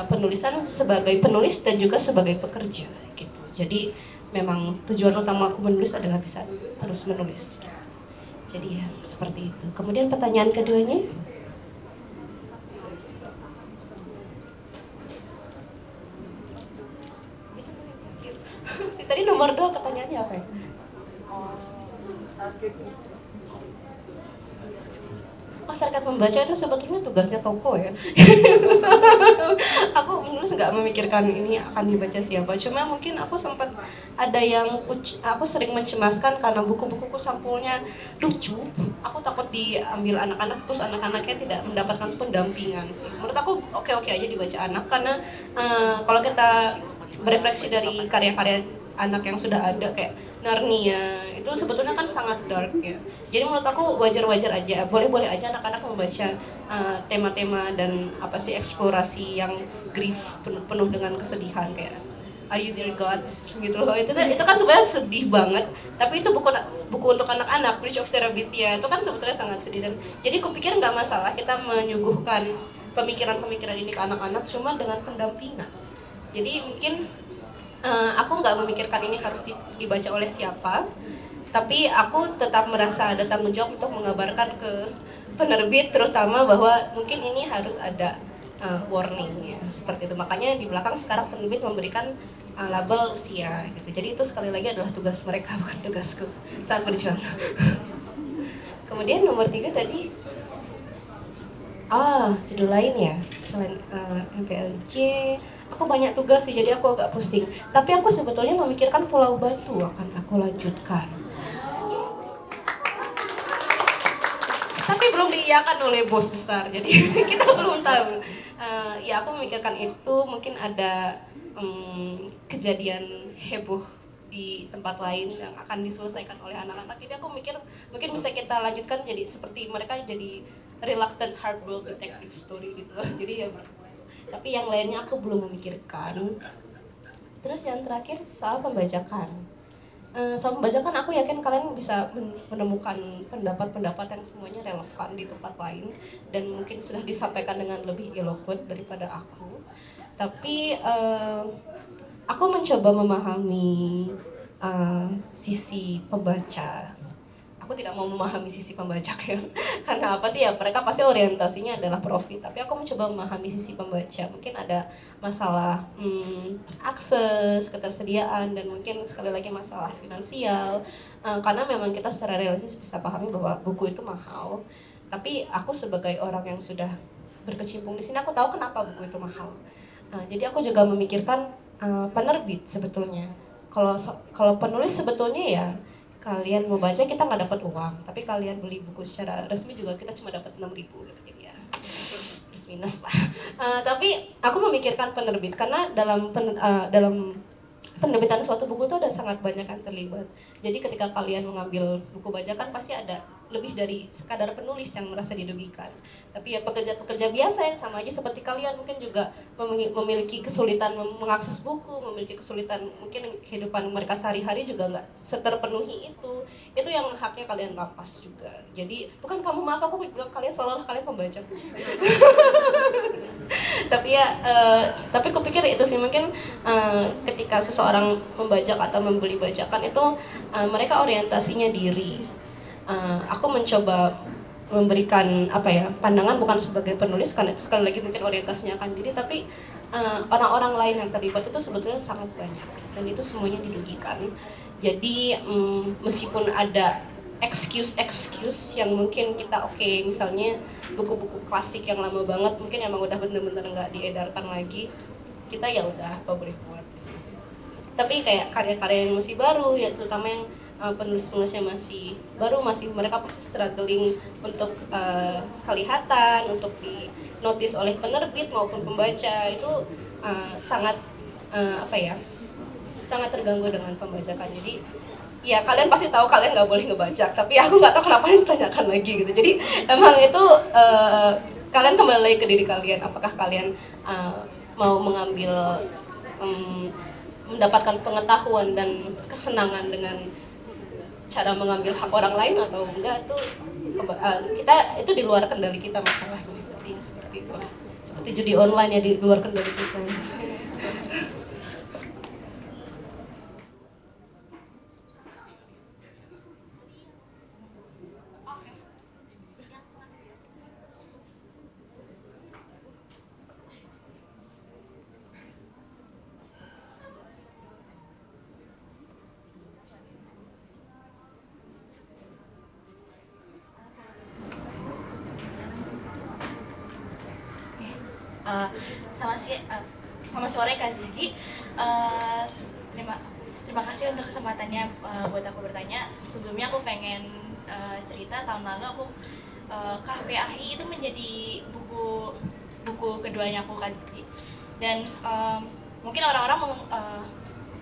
Speaker 3: penulisan sebagai penulis dan juga sebagai pekerja gitu. Jadi memang tujuan utama aku menulis adalah bisa terus menulis. Jadi ya seperti itu. Kemudian pertanyaan keduanya, Tadi nomor 2 pertanyaannya apa ya? Masyarakat membaca itu sebetulnya tugasnya toko ya. Aku menulis nggak memikirkan ini akan dibaca siapa. Cuma mungkin aku sempat ada yang aku sering mencemaskan karena buku-bukuku sampulnya lucu. Aku takut diambil anak-anak terus anak-anaknya tidak mendapatkan pendampingan sih. Menurut aku oke-oke aja dibaca anak karena kalau kita berefleksi dari karya-karya anak yang sudah ada kayak Narnia itu sebetulnya kan sangat dark ya. Jadi menurut aku wajar-wajar aja, boleh-boleh aja anak-anak membaca tema-tema dan apa sih eksplorasi yang grief penuh dengan kesedihan kayak Are You Dear God gitu loh. Itu kan sebenarnya sedih banget, tapi itu buku untuk anak-anak. Bridge of Terabithia itu kan sebetulnya sangat sedih dan jadi kupikir nggak masalah kita menyuguhkan pemikiran-pemikiran ini ke anak-anak cuma dengan pendampingan. Jadi mungkin aku nggak memikirkan ini harus dibaca oleh siapa, tapi aku tetap merasa ada tanggung jawab untuk mengabarkan ke penerbit terutama bahwa mungkin ini harus ada warning ya seperti itu. Makanya di belakang sekarang penerbit memberikan label usia gitu. Jadi itu sekali lagi adalah tugas mereka bukan tugasku saat berjuang. Kemudian nomor 3 tadi judul lain ya selain MPLJ. Aku banyak tugas sih, jadi aku agak pusing. Tapi aku sebetulnya memikirkan Pulau Batu akan aku lanjutkan. Tapi belum diiyakan oleh bos besar, jadi kita belum tahu. Ya aku memikirkan itu mungkin ada kejadian heboh di tempat lain yang akan diselesaikan oleh anak-anak. Jadi aku mikir mungkin bisa kita lanjutkan jadi seperti mereka jadi reluctant hardboiled detective story gitu. Jadi ya tapi yang lainnya aku belum memikirkan. Terus yang terakhir soal pembajakan. Soal pembajakan aku yakin kalian bisa menemukan pendapat-pendapat yang semuanya relevan di tempat lain dan mungkin sudah disampaikan dengan lebih eloquent daripada aku. Tapi aku mencoba memahami sisi pembaca. Aku tidak mau memahami sisi pembaca ya. Karena apa sih ya, mereka pasti orientasinya adalah profit. Tapi aku mencoba memahami sisi pembaca. Mungkin ada masalah akses, ketersediaan, dan mungkin sekali lagi masalah finansial. Karena memang kita secara realistis bisa pahami bahwa buku itu mahal. Tapi aku sebagai orang yang sudah berkecimpung di sini, aku tahu kenapa buku itu mahal. Jadi aku juga memikirkan penerbit sebetulnya. Kalau penulis sebetulnya ya kalian mau baca kita nggak dapat uang, tapi kalian beli buku secara resmi juga kita cuma dapat 6.000 gitu, jadi ya plus minus lah. Tapi aku memikirkan penerbit karena dalam penerbitan suatu buku itu ada sangat banyak yang terlibat. Jadi ketika kalian mengambil buku bajakan pasti ada lebih dari sekadar penulis yang merasa dirugikan. Tapi ya pekerja-pekerja biasa yang sama aja seperti kalian mungkin juga memiliki kesulitan mengakses buku, memiliki kesulitan mungkin kehidupan mereka sehari-hari juga nggak seterpenuhi itu. Itu yang haknya kalian rampas juga. Jadi bukan kamu, maaf aku bilang kalian seolah-olah kalian pembaca. Tapi ya, tapi kupikir itu sih mungkin ketika seseorang membajak atau membeli bajakan itu mereka orientasinya diri. Aku mencoba memberikan pandangan bukan sebagai penulis karena itu sekali lagi mungkin orientasinya akan diri, tapi orang-orang lain yang terlibat itu sebetulnya sangat banyak dan itu semuanya dirugikan. Jadi meskipun ada excuse yang mungkin kita misalnya buku-buku klasik yang lama banget mungkin emang udah bener-bener nggak diedarkan lagi, kita ya udah apa boleh buat. Tapi kayak karya-karya yang masih baru ya, terutama yang penulis-penulisnya masih baru, mereka pasti struggling untuk kelihatan, untuk di notice oleh penerbit maupun pembaca. Itu sangat sangat terganggu dengan pembajakan. Jadi ya kalian pasti tahu kalian nggak boleh ngebajak, tapi aku nggak tahu kenapa ditanyakan lagi gitu. Jadi emang itu kalian kembali lagi ke diri kalian, apakah kalian mau mengambil mendapatkan pengetahuan dan kesenangan dengan cara mengambil hak orang lain atau enggak. Itu kita itu di luar kendali kita masalahnya. Jadi seperti itu, seperti judi online ya, di luar kendali kita.
Speaker 6: Selamat sore Kak Ziggy. Terima kasih untuk kesempatannya buat aku bertanya. Sebelumnya aku pengen cerita tahun lalu aku KPAI itu menjadi buku keduanya aku Kak Ziggy. Dan mungkin orang-orang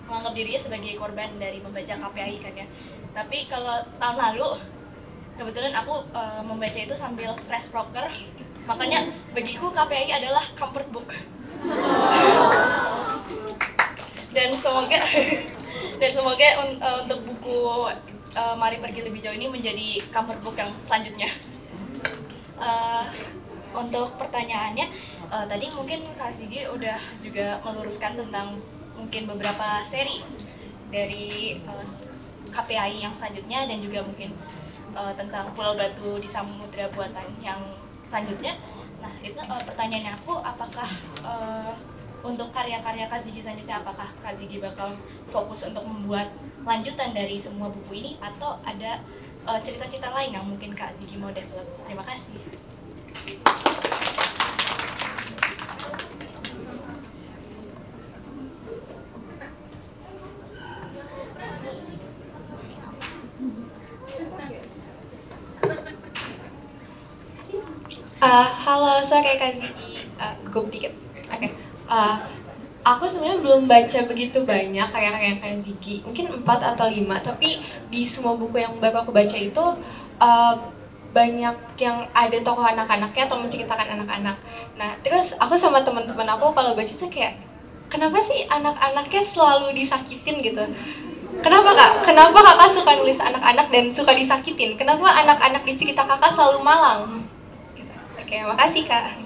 Speaker 6: menganggap dirinya sebagai korban dari membaca KPAI kan ya. Tapi kalau tahun lalu kebetulan aku membaca itu sambil stress broker. Makanya bagiku KPAI adalah comfort book. Dan semoga untuk buku Mari Pergi Lebih Jauh ini menjadi comfort book yang selanjutnya. Untuk pertanyaannya, tadi mungkin Kak Ziggy udah juga meluruskan tentang mungkin beberapa seri dari KPAI yang selanjutnya dan juga mungkin tentang Pulau Batu di Samudra Buatan yang selanjutnya. Nah, itu pertanyaannya aku, apakah untuk karya-karya Kak Ziggy selanjutnya, apakah Kak Ziggy bakal fokus untuk membuat lanjutan dari semua buku ini atau ada cerita-cerita lain yang mungkin Kak Ziggy mau develop? Terima kasih.
Speaker 3: Halo, sore Kak Ziggy. Gugup dikit. Oke. Aku sebenarnya belum baca begitu banyak karya-karya Kak Ziggy. Mungkin 4 atau 5, tapi di semua buku yang baru aku baca itu banyak yang ada tokoh anak-anaknya atau menceritakan anak-anak. Nah, terus aku sama teman-teman aku kalau baca itu kayak, kenapa sih anak-anaknya selalu disakitin gitu? Kenapa Kak? Kenapa Kakak suka nulis anak-anak dan suka disakitin? Kenapa anak-anak di cerita Kakak selalu malang? Oke, makasih Kak.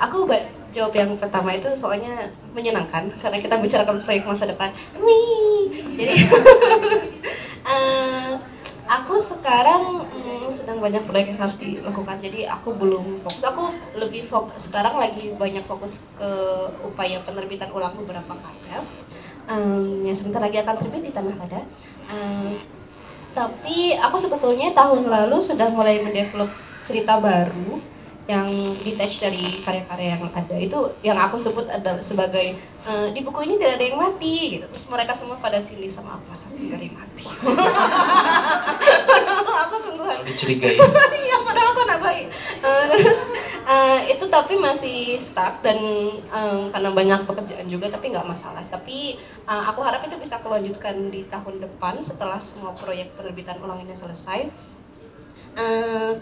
Speaker 3: Aku jawab yang pertama itu soalnya menyenangkan karena kita bicarakan proyek masa depan. Jadi aku sekarang sedang banyak proyek yang harus dilakukan. Jadi aku belum fokus. Aku lebih fokus sekarang lagi banyak fokus ke upaya penerbitan ulang beberapa karya yang sebentar lagi akan terbit di Tanah Lada. Tapi aku sebetulnya tahun lalu sudah mulai mendevelop cerita baru yang detach dari karya-karya yang ada. Itu yang aku sebut adalah sebagai di buku ini tidak ada yang mati gitu. Terus mereka semua pada sini sama aku, masa sih gak ada yang mati. Padahal aku sungguhan
Speaker 2: dicurigai.
Speaker 3: Iya, padahal aku anak baik. Terus itu tapi masih stuck dan karena banyak pekerjaan juga, tapi nggak masalah. Tapi aku harap itu bisa aku lanjutkan di tahun depan setelah semua proyek penerbitan ulang ini selesai.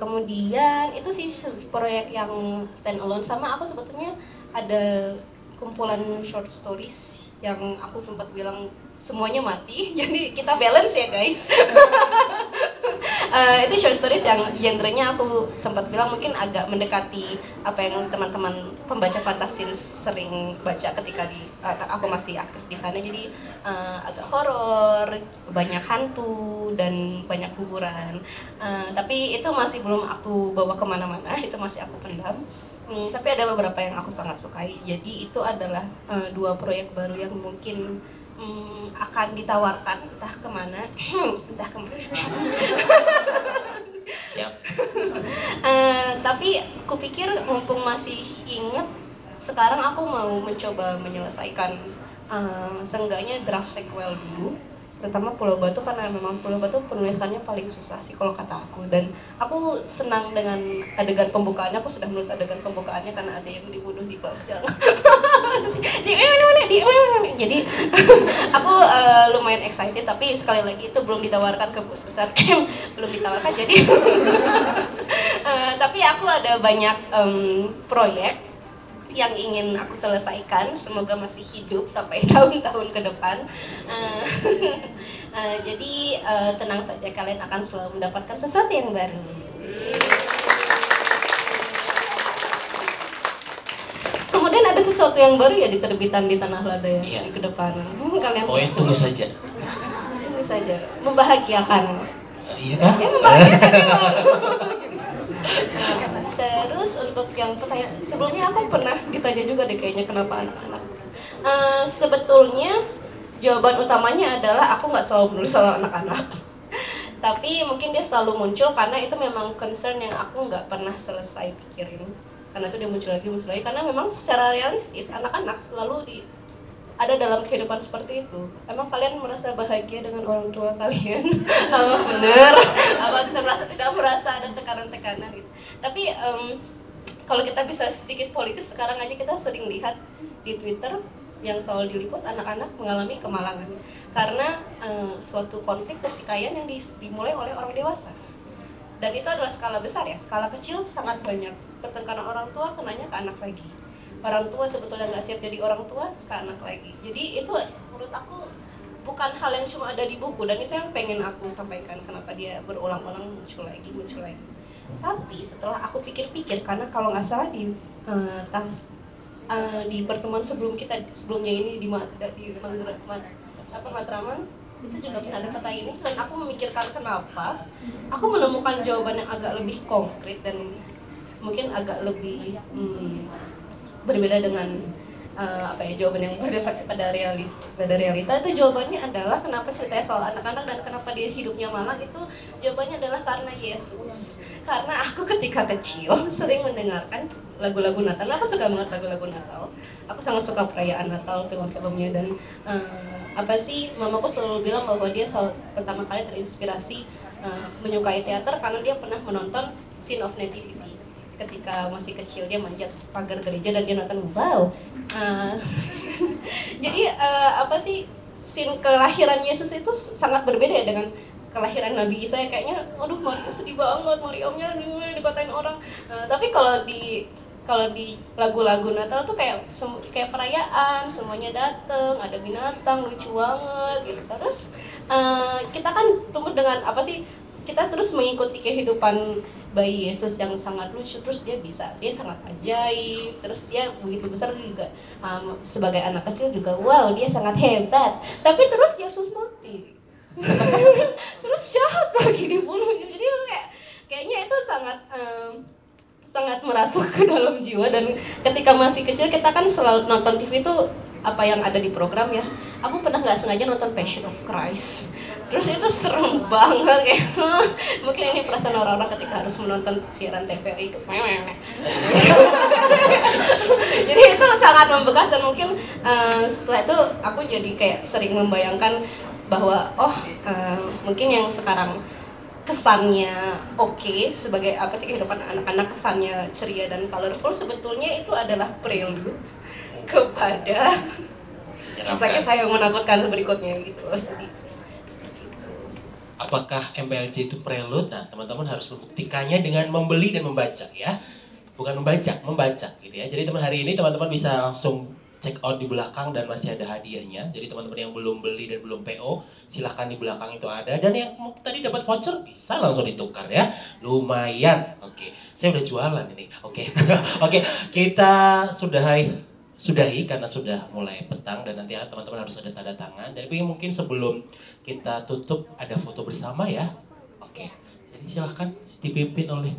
Speaker 3: Kemudian itu sih proyek yang stand alone, sama aku sebetulnya ada kumpulan short stories yang aku sempat bilang semuanya mati, jadi kita balance ya guys. Itu short stories yang genrenya aku sempat bilang mungkin agak mendekati apa yang teman-teman pembaca Fantastin sering baca ketika aku masih aktif di sana. Jadi agak horor, banyak hantu dan banyak kuburan. Tapi itu masih belum aku bawa kemana-mana, itu masih aku pendam. Tapi ada beberapa yang aku sangat sukai. Jadi itu adalah 2 proyek baru yang mungkin akan ditawarkan entah kemana.
Speaker 2: Siap.
Speaker 3: Tapi kupikir mumpung masih inget, sekarang aku mau mencoba menyelesaikan seenggaknya draft sequel dulu, terutama Pulau Batu, karena memang Pulau Batu penulisannya paling susah sih kalau kata aku. Dan aku senang dengan adegan pembukaannya, aku sudah menulis adegan pembukaannya karena ada yang dibunuh di Bajang. Jadi aku lumayan excited, tapi sekali lagi itu belum ditawarkan ke bos besar. Belum ditawarkan, jadi tapi aku ada banyak proyek yang ingin aku selesaikan, semoga masih hidup sampai tahun-tahun ke depan. Jadi tenang saja, kalian akan selalu mendapatkan sesuatu yang baru. Kemudian ada sesuatu yang baru ya di terbitan di Tanah Lada ya, di ke depan. Kalian
Speaker 2: Tunggu saja.
Speaker 3: Tunggu saja, membahagiakan.
Speaker 2: Iya kah?
Speaker 3: Ya, membahagiakan. Terus untuk yang pertanyaan sebelumnya, aku pernah ditanya juga deh kayaknya kenapa anak-anak. Sebetulnya jawaban utamanya adalah aku nggak selalu menulis soal anak-anak. Tapi mungkin dia selalu muncul karena itu memang concern yang aku nggak pernah selesai pikirin. Karena itu dia muncul lagi, karena memang secara realistis anak-anak selalu ada dalam kehidupan seperti itu. Emang kalian merasa bahagia dengan orang tua kalian? Apa bener? Apa kita tidak merasa ada tekanan-tekanan gitu? Tapi kalau kita bisa sedikit politis, sekarang aja kita sering lihat di Twitter yang selalu diliput anak-anak mengalami kemalangan karena suatu konflik pertikaian yang dimulai oleh orang dewasa. Dan itu adalah skala besar ya, skala kecil sangat banyak. Pertengkaran orang tua kenanya ke anak lagi. Orang tua sebetulnya nggak siap jadi orang tua ke anak lagi. Jadi itu menurut aku bukan hal yang cuma ada di buku, dan itu yang pengen aku sampaikan, kenapa dia berulang-ulang muncul lagi. Tapi setelah aku pikir-pikir, karena kalau nggak salah di pertemuan sebelumnya ini di Matraman itu juga pernah ada kata ini, dan aku memikirkan kenapa aku menemukan jawaban yang agak lebih konkret dan mungkin agak lebih berbeda dengan jawaban yang berrefleksi pada realita. Itu jawabannya adalah kenapa ceritanya soal anak-anak dan kenapa dia hidupnya malang, itu jawabannya adalah karena Yesus. Karena aku ketika kecil sering mendengarkan lagu-lagu Natal. Aku suka banget lagu-lagu Natal. Aku sangat suka perayaan Natal, film-filmnya, dan mamaku selalu bilang bahwa dia pertama kali terinspirasi menyukai teater karena dia pernah menonton Scene of Nativity. Ketika masih kecil dia manjat pagar gereja dan dia nonton, wow. Jadi scene kelahiran Yesus itu sangat berbeda ya dengan kelahiran Nabi Isa. Kayaknya aduh sedih banget, Mariamnya dikatain orang. Tapi kalau di lagu-lagu Natal tuh kayak perayaan, semuanya datang, ada binatang lucu banget gitu. Terus kita kan tumbuh dengan kita terus mengikuti kehidupan bayi Yesus yang sangat lucu, terus dia sangat ajaib, terus dia begitu besar juga sebagai anak kecil juga, wow dia sangat hebat. Tapi terus Yesus mati, terus jahat lagi dibunuhnya. Jadi kayaknya itu sangat merasuk ke dalam jiwa. Dan ketika masih kecil kita kan selalu nonton TV itu apa yang ada di program ya. Aku pernah nggak sengaja nonton Passion of Christ. Terus itu serem banget kayak mungkin ini perasaan orang-orang ketika harus menonton siaran TVRI itu. Jadi itu sangat membekas, dan mungkin setelah itu aku jadi kayak sering membayangkan bahwa mungkin yang sekarang kesannya oke sebagai kehidupan anak-anak, kesannya ceria dan colorful, sebetulnya itu adalah prelude kepada kisah-kisah yang menakutkan berikutnya gitu. Jadi
Speaker 2: apakah MPLC itu prelude? Nah, teman-teman harus membuktikannya dengan membeli dan membaca ya. Bukan membaca gitu ya. Jadi hari ini teman-teman bisa langsung check out di belakang dan masih ada hadiahnya. Jadi teman-teman yang belum beli dan belum PO, silahkan di belakang itu ada. Dan yang tadi dapat voucher bisa langsung ditukar ya. Lumayan. Oke, saya udah jualan ini. Oke. Oke, kita sudahi karena sudah mulai petang dan nanti teman-teman harus ada tanda tangan. Jadi mungkin sebelum kita tutup ada foto bersama ya. Oke. Jadi silahkan dipimpin oleh